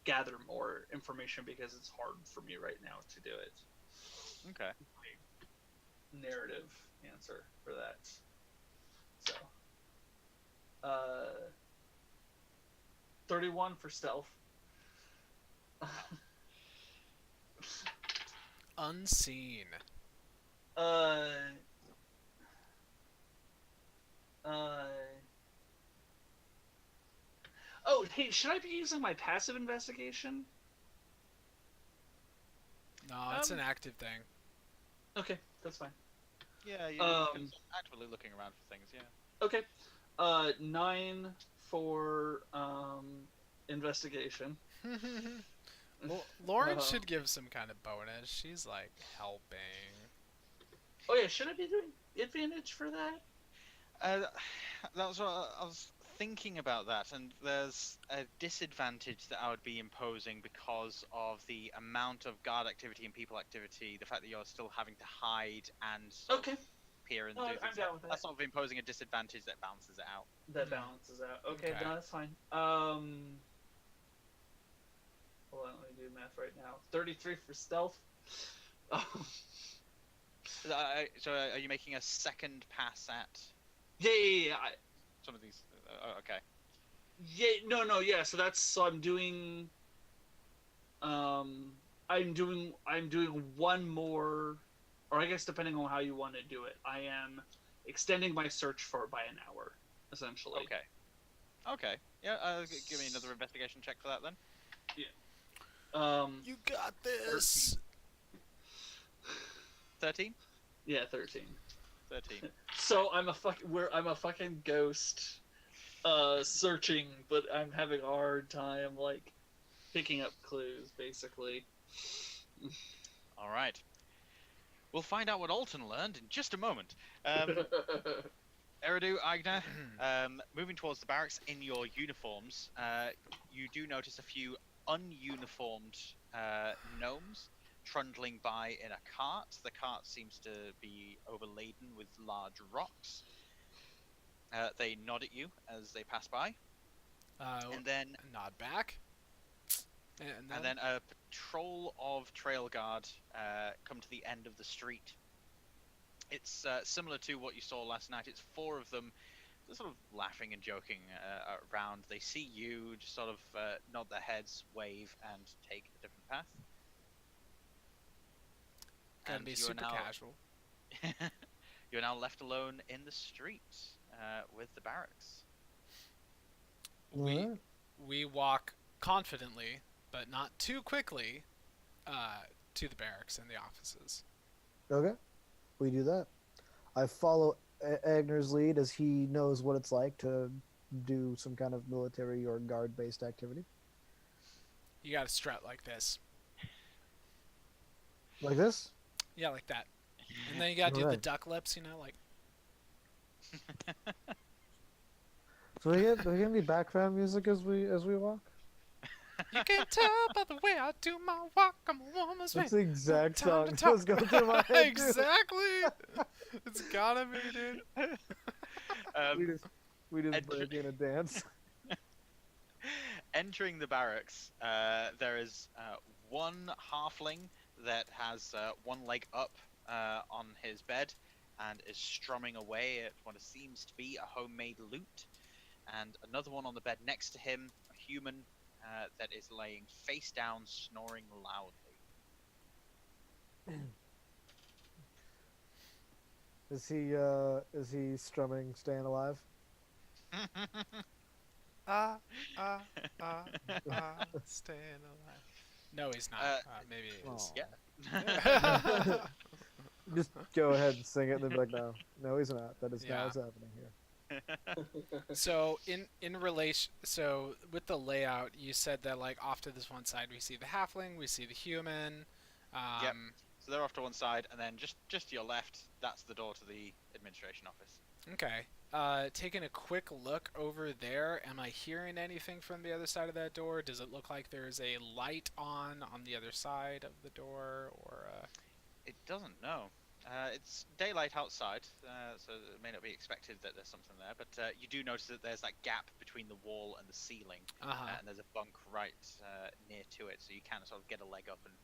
gather more information, because it's hard for me right now to do it. Okay. Narrative answer for that. So 31 for stealth. Unseen. Oh, hey, should I be using my passive investigation? No, it's an active thing. Okay, that's fine. Yeah, you're actively looking around for things. Yeah. Okay. 9 for investigation. Lauren should give some kind of bonus. She's like helping. Oh yeah, should I be doing advantage for that? That's what I was thinking about that, and there's a disadvantage that I would be imposing because of the amount of guard activity and people activity, the fact that you're still having to hide and sort of appear and do things. I'm down with that. That's sort of imposing a disadvantage that balances it out. That balances out. Okay, Okay. no, that's fine. Hold on, let me do math right now. 33 for stealth. So are you making a second pass at Yeah. some of these? Okay. Yeah. So I'm doing. I'm doing one more, or I guess depending on how you want to do it, I am extending my search by an hour, essentially. Okay. Yeah. Give me another investigation check for that then. You got this. 13. Yeah, 13. 13. So I'm a fucking ghost, searching, but I'm having a hard time like picking up clues, basically. All right. We'll find out what Alton learned in just a moment. Eridu, Eigner, moving towards the barracks in your uniforms, you do notice a few ununiformed gnomes trundling by in a cart. The cart seems to be overladen with large rocks. They nod at you as they pass by, and then nod back. And then a patrol of trail guard come to the end of the street. It's similar to what you saw last night. It's 4 of them. They're sort of laughing and joking around. They see you, just sort of nod their heads, wave, and take a different path. Gotta And be you are super now casual. you're now left alone in the street with the barracks. We Alright. we walk confidently, but not too quickly, to the barracks and the offices. Okay, we do that. I follow Agner's lead as he knows what it's like to do some kind of military or guard-based activity. You gotta strut like this. Like this? Yeah, like that. And then you gotta do the Alright. duck lips, like. So we get any background music as we walk? You can tell by the way I do my walk, I'm a woman's man. That's the exact Time song to that was talk. going through my head too. Exactly. It's gotta be, dude. We just Enter- break in a dance. Entering the barracks, there is one halfling that has one leg up on his bed and is strumming away at what seems to be a homemade lute, and another one on the bed next to him, a human that is laying face down, snoring loudly. Is he strumming "Staying Alive"? Staying alive. No, he's not. Maybe he is. Yeah. Just go ahead and sing it, and then be like, no, he's not. That is Yeah. not what's happening here. So in relation, so with the layout, you said that like off to this one side we see the halfling, we see the human. Yep. So they're off to one side, and then just to your left, that's the door to the administration office. Okay. Taking a quick look over there, am I hearing anything from the other side of that door? Does it look like there's a light on the other side of the door, or? It doesn't, no. It's daylight outside, so it may not be expected that there's something there, but you do notice that there's that gap between the wall and the ceiling, and there's a bunk right near to it, so you can sort of get a leg up and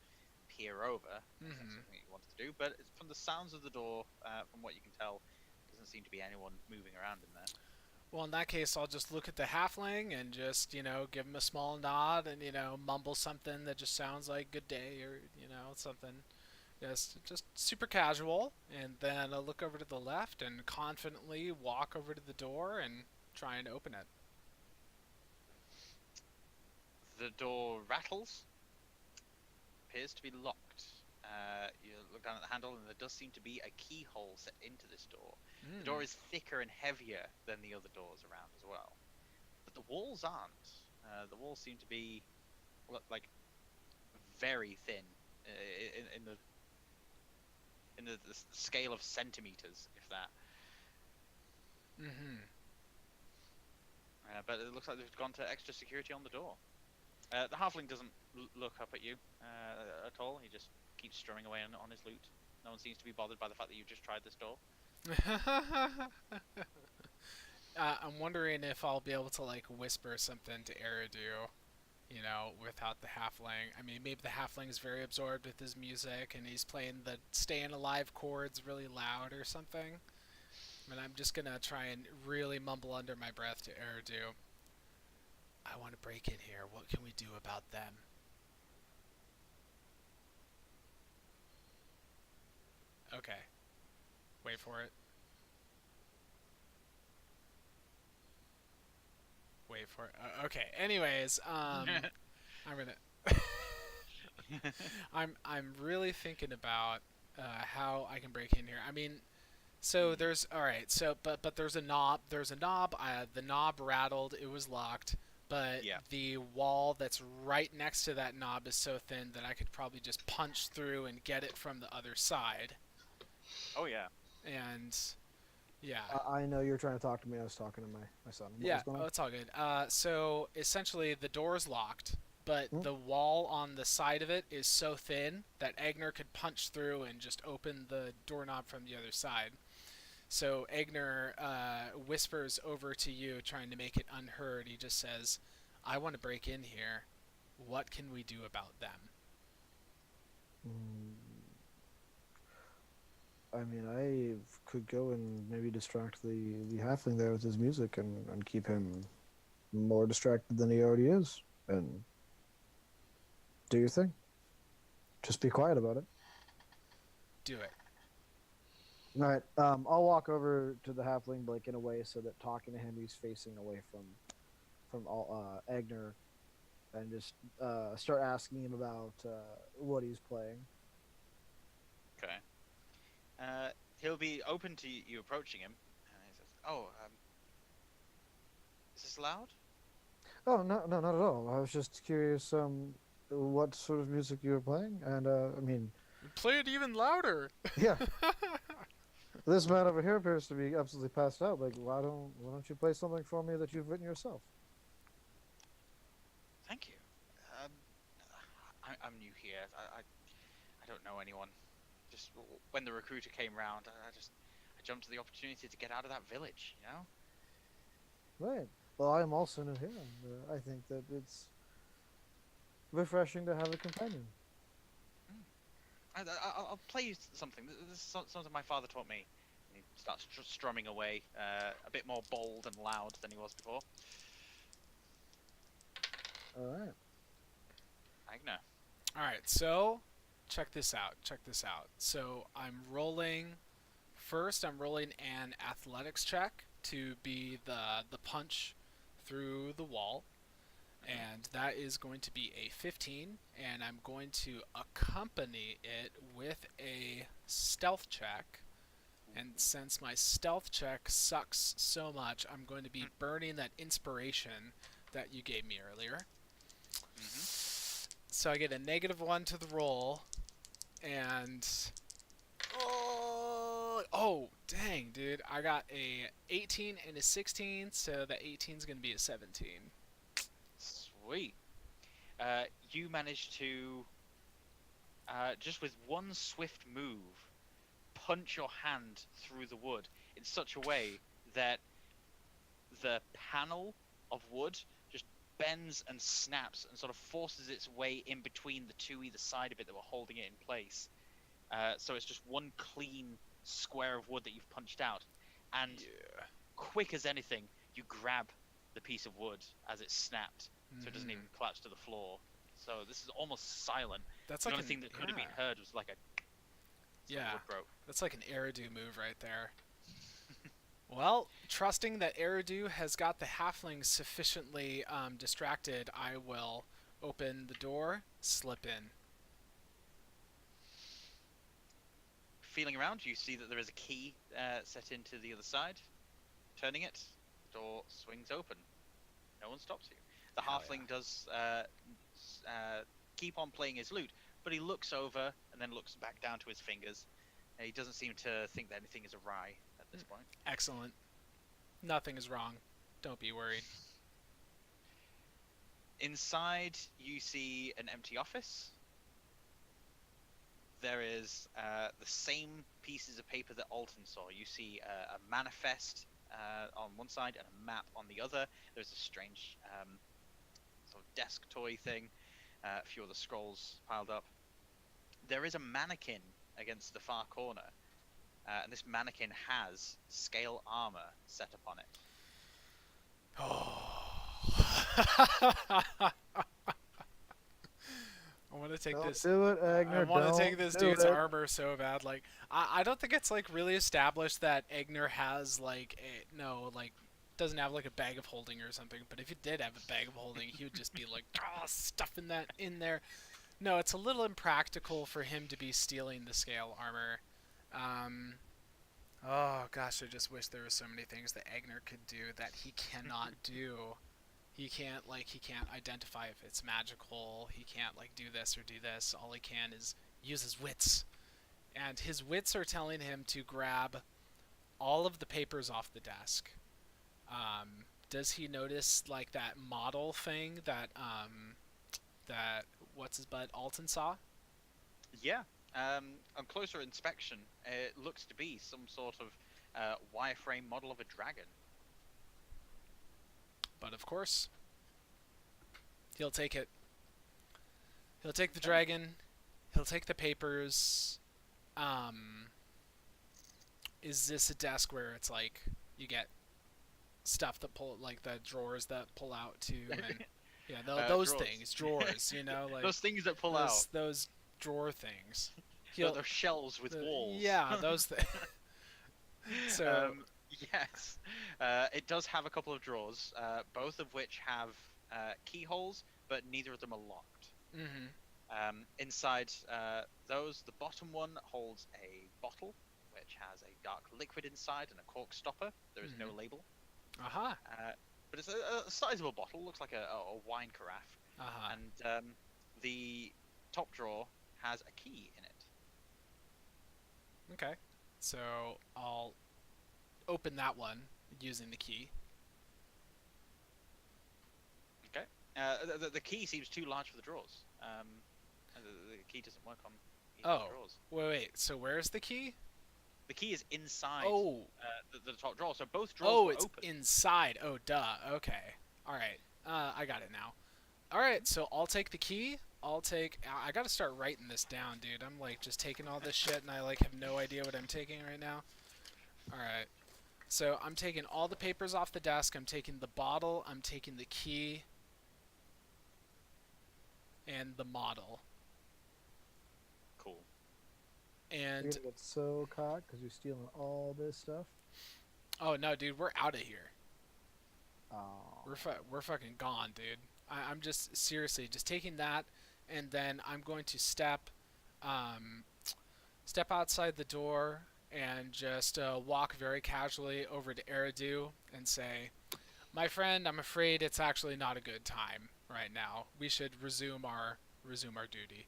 peer over. If that's something you wanted to do, but from the sounds of the door, from what you can tell, doesn't seem to be anyone moving around in there. Well, in that case, I'll just look at the halfling and just, give him a small nod and, mumble something that just sounds like good day or, something. Just super casual. And then I'll look over to the left and confidently walk over to the door and try and open it. The door rattles. Appears to be locked. You look down at the handle, and there does seem to be a keyhole set into this door. The door is thicker and heavier than the other doors around as well. But the walls aren't. The walls seem to be like very thin in the scale of centimeters, if that. But it looks like they've gone to extra security on the door. The halfling doesn't look up at you at all. He just keeps strumming away on his lute. No one seems to be bothered by the fact that you've just tried this door. I'm wondering if I'll be able to whisper something to Eridu, without the halfling. I mean, maybe the halfling is very absorbed with his music and he's playing the "Staying Alive" chords really loud or something. And I'm just gonna try and really mumble under my breath to Eridu. I want to break in here. What can we do about them? Okay. Wait for it. Wait for it. Okay. Anyways, I'm gonna. I'm really thinking about how I can break in here. I mean, so there's but there's a knob. There's a knob. The knob rattled. It was locked. But the wall that's right next to that knob is so thin that I could probably just punch through and get it from the other side. Oh yeah. And yeah. I know you're trying to talk to me. I was talking to my son. Yeah, it's all good. So essentially the door's locked, but the wall on the side of it is so thin that Eigner could punch through and just open the doorknob from the other side. So Eigner whispers over to you, trying to make it unheard. He just says, "I want to break in here. What can we do about them?" I mean, I could go and maybe distract the halfling there with his music and keep him more distracted than he already is. And do your thing. Just be quiet about it. Do it. All right. I'll walk over to the halfling, like in a way, so that talking to him, he's facing away from all Eigner, and just start asking him about what he's playing. Okay. He'll be open to you approaching him. And he says, "Oh, is this loud?" Oh no, not at all. I was just curious what sort of music you were playing, and I mean, Play it even louder. yeah, this man over here appears to be absolutely passed out. Like, why don't you play something for me that you've written yourself? Thank you. Um, I'm new here. I don't know anyone. Just when the recruiter came round, I jumped to the opportunity to get out of that village. You know. Right. Well, I am also new here, and I think that it's refreshing to have a companion. I'll play you something. This is something my father taught me. And he starts strumming away, a bit more bold and loud than he was before. All right. Eigner. All right, so check this out. Check this out. So I'm rolling. First, I'm rolling an athletics check to be the punch through the wall, and that is going to be a 15, and I'm going to accompany it with a stealth check. And since my stealth check sucks so much, I'm going to be burning that inspiration that you gave me earlier. So I get a -1 to the roll, and oh dang, dude, I got a 18 and a 16, so that 18 is gonna be a 17. Sweet. You managed to just with one swift move punch your hand through the wood in such a way that the panel of wood just bends and snaps and sort of forces its way in between the two either side of it that were holding it in place. So it's just one clean square of wood that you've punched out. And quick as anything, you grab the piece of wood as it snapped, so it doesn't even collapse to the floor. So this is almost silent. That's The like only thing that could have been heard was like a wood broke. That's like an Eridu move right there. Well, trusting that Eridu has got the halfling sufficiently distracted, I will open the door, slip in. Feeling around, you see that there is a key set into the other side. Turning it, the door swings open. No one stops you. The halfling does keep on playing his lute, but he looks over and then looks back down to his fingers. He doesn't seem to think that anything is awry at this point. Excellent. Nothing is wrong. Don't be worried. Inside, you see an empty office. There is the same pieces of paper that Alton saw. You see a manifest on one side and a map on the other. There's a strange sort of desk toy thing. A few other scrolls piled up. There is a mannequin against the far corner. And this mannequin has scale armor set upon it. I want to take Don't this. do it, Eigner. I want to don't take this do dude's it. armor so bad. Like, I don't think it's like really established that Eigner has like doesn't have like a bag of holding or something. But if he did have a bag of holding, he would just be like stuffing that in there. No, it's a little impractical for him to be stealing the scale armor. Oh gosh, I just wish there were so many things that Eigner could do that he cannot do. He can't identify if it's magical. He can't do this or do this. All he can is use his wits. And his wits are telling him to grab all of the papers off the desk. Does he notice that model thing that what's his butt Alton saw? Yeah. On closer inspection, it looks to be some sort of wireframe model of a dragon. But of course, he'll take it. He'll take the dragon. He'll take the papers. Is this a desk where it's you get stuff that pull the drawers that pull out too? And yeah, those drawers. things, drawers. Those things that pull out. Those drawer things. He'll those shelves with walls. Yeah, those things. So Yes, it does have a couple of drawers, both of which have keyholes, but neither of them are locked. mhm. Inside those, the bottom one holds a bottle, which has a dark liquid inside and a cork stopper. There is no label. Aha. But it's a sizable bottle, looks like a wine carafe. Aha. And the top drawer has a key in it. Okay. So I'll open that one using the key. Okay. The key seems too large for the drawers. The key doesn't work on either of the drawers. Wait. So where's the key? The key is inside the top drawer, so both drawers Oh, were it's open. inside. Oh, duh. Okay. All right. I got it now. All right. So I'll take the key. I gotta start writing this down, dude. I'm like just taking all this shit, and I like have no idea what I'm taking right now. All right. So I'm taking all the papers off the desk. I'm taking the bottle. I'm taking the key. And the model. Cool. And You're gonna get so caught because you're stealing all this stuff. oh no, dude, we're out of here. Oh. We're fucking gone, dude. I'm just seriously just taking that, and then I'm going to step outside the door and just walk very casually over to Eridu and say, "My friend, I'm afraid it's actually not a good time right now. We should resume our duty."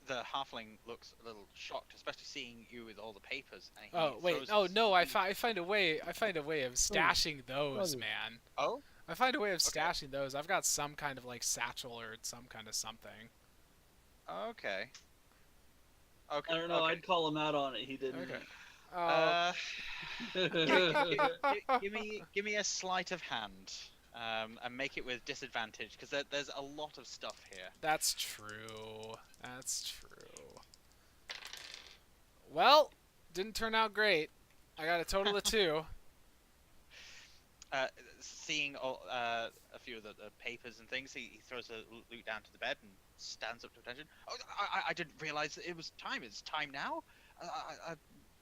The halfling looks a little shocked, especially seeing you with all the papers. And he Oh wait, throws oh his no, I key- find a way of stashing those, Oh. man. Oh? I find a way of Okay. stashing those. I've got some kind of like satchel or some kind of something. Okay. Okay. I don't know. Okay. I'd call him out on it. He didn't. Okay. Oh, Give me a sleight of hand, and make it with disadvantage because there's a lot of stuff here. that's true. That's true. Well, didn't turn out great. I got a total of 2. Seeing a few of the papers and things, he throws the loot down to the bed and stands up to attention. Oh, I didn't realize it was time. It's time now.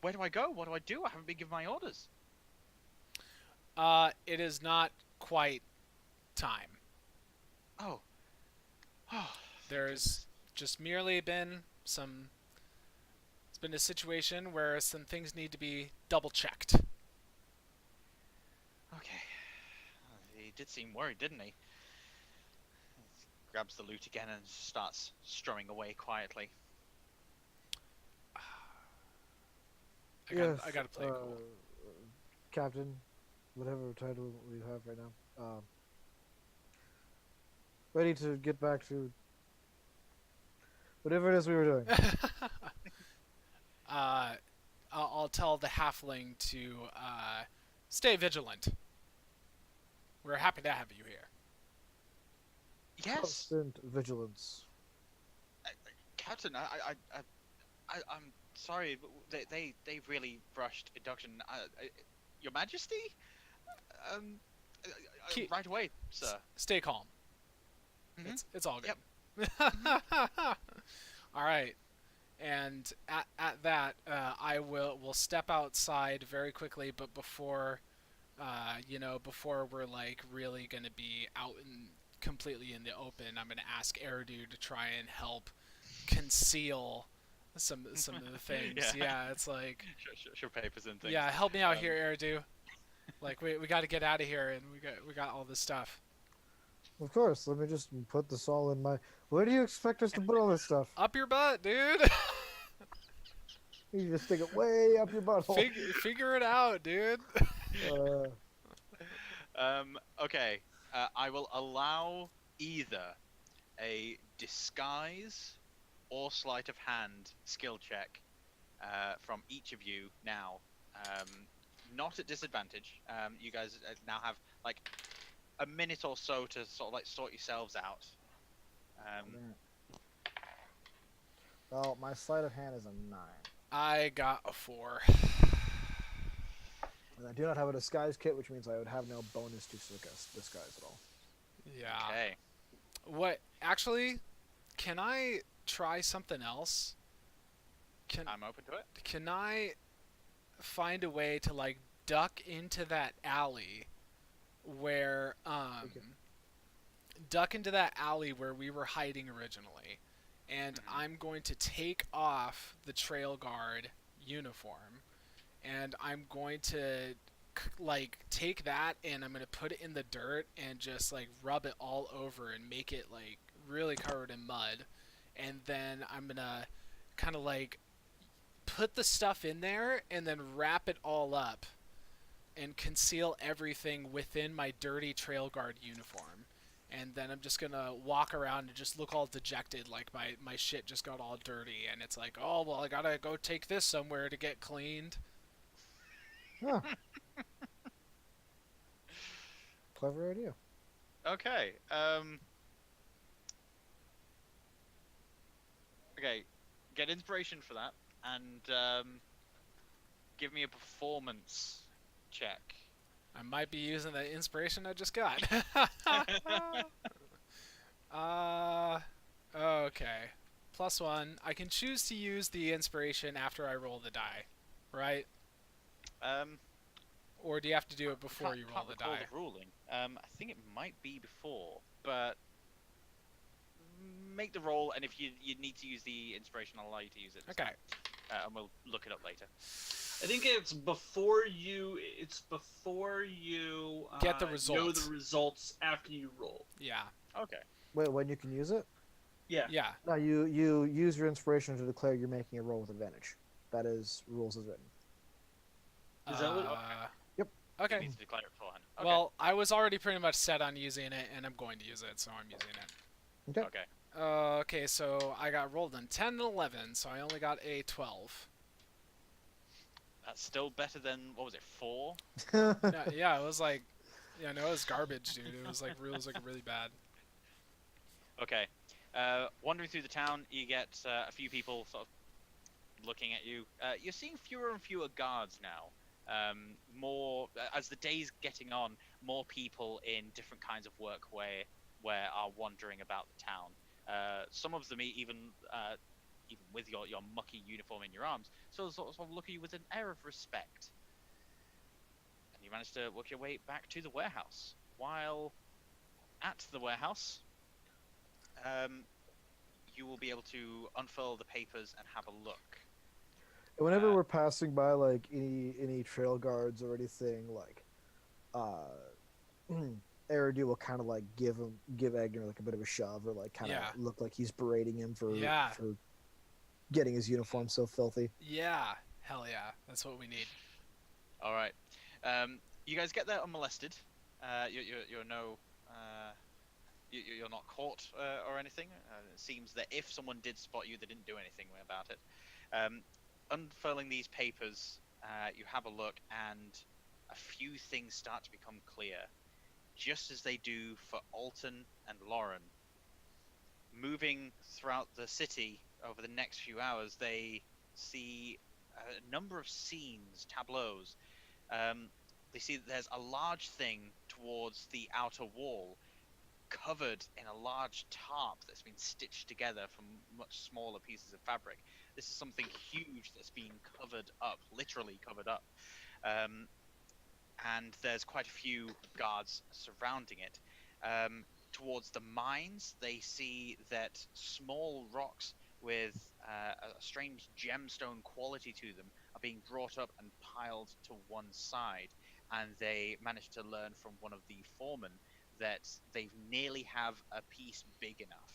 Where do I go? What do I do? I haven't been given my orders. It is not quite time. Oh. Oh. There's just merely been some. It's been a situation where some things need to be double checked. Okay. He did seem worried, didn't he? Grabs the loot again and starts strumming away quietly. I gotta play cool. Captain, whatever title we have right now. Ready to get back to whatever it is we were doing. I'll tell the halfling to stay vigilant. We're happy to have you here. Yes, Constant vigilance. Captain. I'm sorry, but they really rushed induction. Your Majesty. Keep- Right away, sir. Stay calm. Mhm. It's all good. All right. And at that, I will step outside very quickly, but before we're like really gonna be out and completely in the open, I'm gonna ask Eridu to try and help conceal some of the things. Yeah. It's like, Show papers and things. yeah, help me out here, Eridu. Like we got to get out of here, and we got all this stuff. Of course, let me just put this all in my. Where do you expect us to put all this stuff? Up your butt, dude. You just stick it way up your butthole. Figure it out, dude. Okay. I will allow either a disguise or sleight of hand skill check from each of you now. Not at disadvantage. You guys now have like a minute or so to sort of like sort yourselves out. Well, my sleight of hand is a 9. I got a 4. And I do not have a disguise kit, which means I would have no bonus to disguise at all. Yeah. Okay. What? Actually, can I try something else? I'm open to it. Can I find a way to like duck into that alley where Okay. duck into that alley where we were hiding originally, and Mhm. I'm going to take off the trail guard uniform, and I'm going to like take that and I'm going to put it in the dirt and just like rub it all over and make it like really covered in mud, and then I'm going to kind of like put the stuff in there and then wrap it all up and conceal everything within my dirty trail guard uniform. And then I'm just gonna walk around and just look all dejected, like my shit just got all dirty, and it's like, oh well, I gotta go take this somewhere to get cleaned. Huh. Clever idea. Okay. Okay. Get inspiration for that, and give me a performance check. I might be using the inspiration I just got. Okay. +1. I can choose to use the inspiration after I roll the die, right? Um, Or do you have to do it before can't, you roll can't the recall die? the ruling. I think it might be before, but make the roll, and if you need to use the inspiration, I'll allow you to use it. Okay. And we'll look it up later. I think it's before you. It's before you Get the know results. the results after you roll. Yeah. Okay. Wait, when you can use it? Yeah. Yeah. No, you use your inspiration to declare you're making a roll with advantage. That is rules as written. Is that what? Yep. You Okay. need to declare it beforehand. Okay. Well, I was already pretty much set on using it, and I'm going to use it, so I'm using it. Okay. Okay. Okay, so I got rolled in 10 and 11, so I only got a 12. That's still better than, what was it, 4? Yeah, it was like, yeah, no, it was garbage, dude. It was like really bad. Okay. Wandering through the town, you get a few people sort of looking at you. You're seeing fewer and fewer guards now. More as the day's getting on, more people in different kinds of work where are wandering about the town. Some of them even with your mucky uniform in your arms, sort of look at you with an air of respect. And you manage to work your way back to the warehouse. While at the warehouse, you will be able to unfurl the papers and have a look. Whenever we're passing by like any trail guards or anything, like Eridu will kind of like give Eigner like a bit of a shove or like kind of Yeah. look like he's berating him for Yeah. getting his uniform so filthy. Yeah. Hell yeah. That's what we need. All right. You guys get there unmolested. You're no. You're not caught or anything. It seems that if someone did spot you, they didn't do anything about it. Unfurling these papers, you have a look, and a few things start to become clear, just as they do for Alton and Lauren. Moving throughout the city over the next few hours, they see a number of scenes, tableaus. They see that there's a large thing towards the outer wall, covered in a large tarp that's been stitched together from much smaller pieces of fabric. This is something huge that's being covered up, literally covered up. And there's quite a few guards surrounding it. Towards the mines, they see that small rocks with a strange gemstone quality to them are being brought up and piled to one side. And they manage to learn from one of the foremen that they nearly have a piece big enough.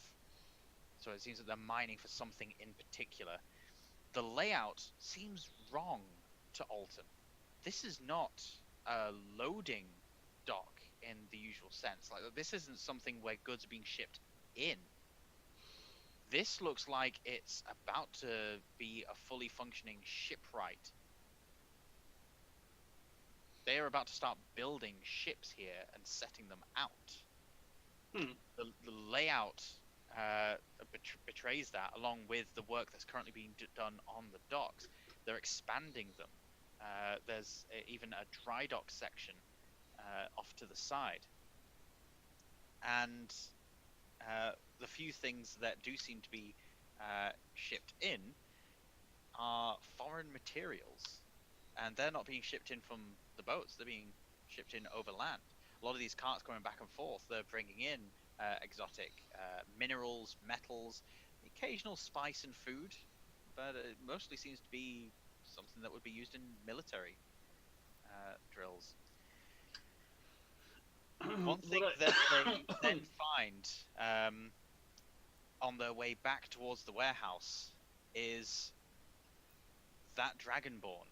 So it seems that they're mining for something in particular. The layout seems wrong to Alton. This is not a loading dock in the usual sense. Like, this isn't something where goods are being shipped in. This looks like it's about to be a fully functioning shipwright. They are about to start building ships here and setting them out. The layout betrays that, along with the work that's currently being done on the docks. They're expanding them. There's even a dry dock section off to the side. And the few things that do seem to be shipped in are foreign materials, and they're not being shipped in from the boats. They're being shipped in overland. A lot of these carts going back and forth, they're bringing in exotic minerals, metals, occasional spice and food, but it mostly seems to be something that would be used in military drills. One thing that they then find on their way back towards the warehouse is that Dragonborn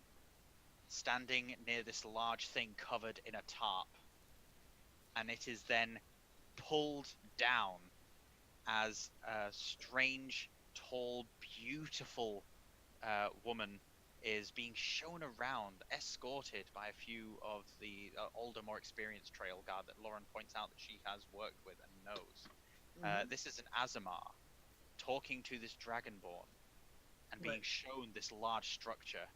standing near this large thing covered in a tarp, and it is then pulled down as a strange, tall, beautiful woman is being shown around, escorted by a few of the older, more experienced trail guard that Lauren points out that she has worked with and knows. This is an Azamar talking to this Dragonborn and being shown this large structure.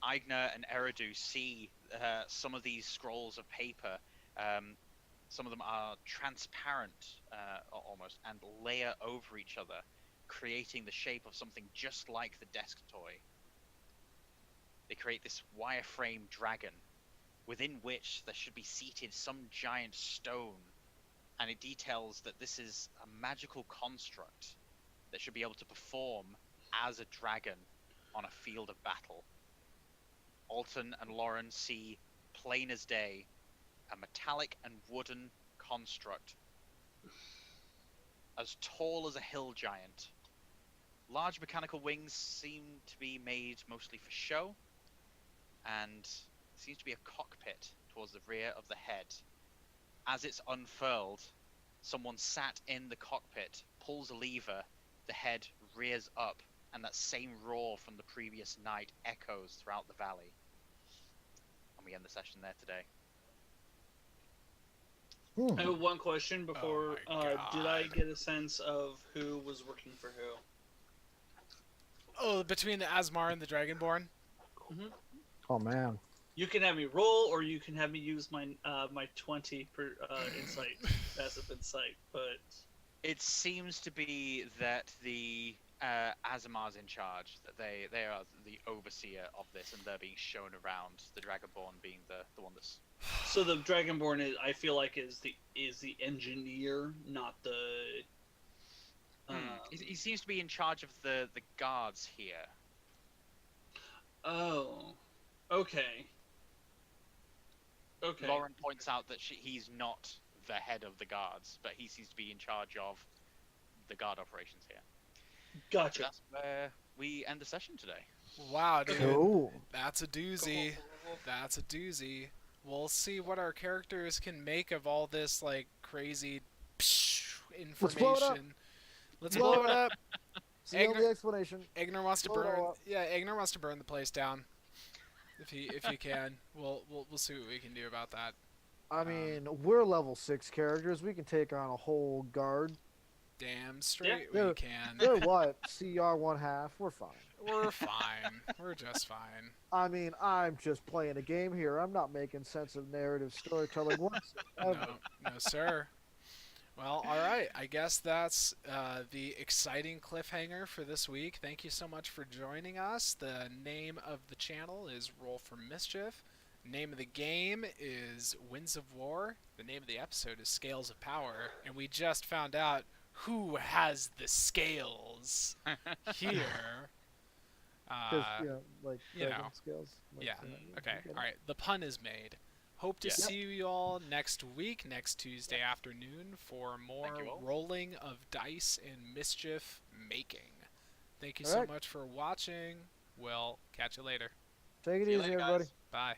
Eigner and Eridu see some of these scrolls of paper. Some of them are transparent almost and layer over each other, creating the shape of something just like the desk toy. They create this wireframe dragon within which there should be seated some giant stone, and it details that this is a magical construct that should be able to perform as a dragon on a field of battle. Alton and Lauren see plain as day a metallic and wooden construct as tall as a hill giant. Large mechanical wings seem to be made mostly for show, and seems to be a cockpit towards the rear of the head. As it's unfurled, someone sat in the cockpit pulls a lever, the head rears up, and that same roar from the previous night echoes throughout the valley. And we end the session there today. I have one question before. Oh did I get a sense of who was working for who? Oh, between the Asmar and the Dragonborn? Oh man. You can have me roll, or you can have me use my my 20 per insight, passive insight. But It seems to be that the Azamar's in charge, that they are the overseer of this, and they're being shown around. The Dragonborn being the one that's. so the Dragonborn is, I feel like, is the engineer, not the. He seems to be in charge of the guards here. Oh, okay. Okay. Lauren points out that he's not the head of the guards, but he seems to be in charge of the guard operations here. Gotcha. That's where we end the session today. Wow, dude. Cool. That's a doozy. That's a doozy. We'll see what our characters can make of all this, like, crazy information. Let's blow it up. Seal the explanation. Eigner wants to Blow it burn. all up. Yeah, Eigner wants to burn the place down. If he can, we'll see what we can do about that. I mean, we're level 6 characters. We can take on a whole guard. Damn straight Yeah. we can. They're what? CR 1/2. We're fine. We're fine. We're just fine. I mean, I'm just playing a game here. I'm not making sense of narrative storytelling once. No, sir. Well, all right. I guess that's the exciting cliffhanger for this week. Thank you so much for joining us. The name of the channel is Roll for Mischief. Name of the game is Winds of War. The name of the episode is Scales of Power. And we just found out who has the scales here. 'Cause, like you know. dragon scales. Like, Yeah. Okay. get it. All right. The pun is made. Hope to Yes. see you all next week, next Tuesday afternoon, for more Thank you all. rolling of dice and mischief making. Thank you All so right. much for watching. We'll catch you later. Take it See you easy, later, everybody. guys. Bye.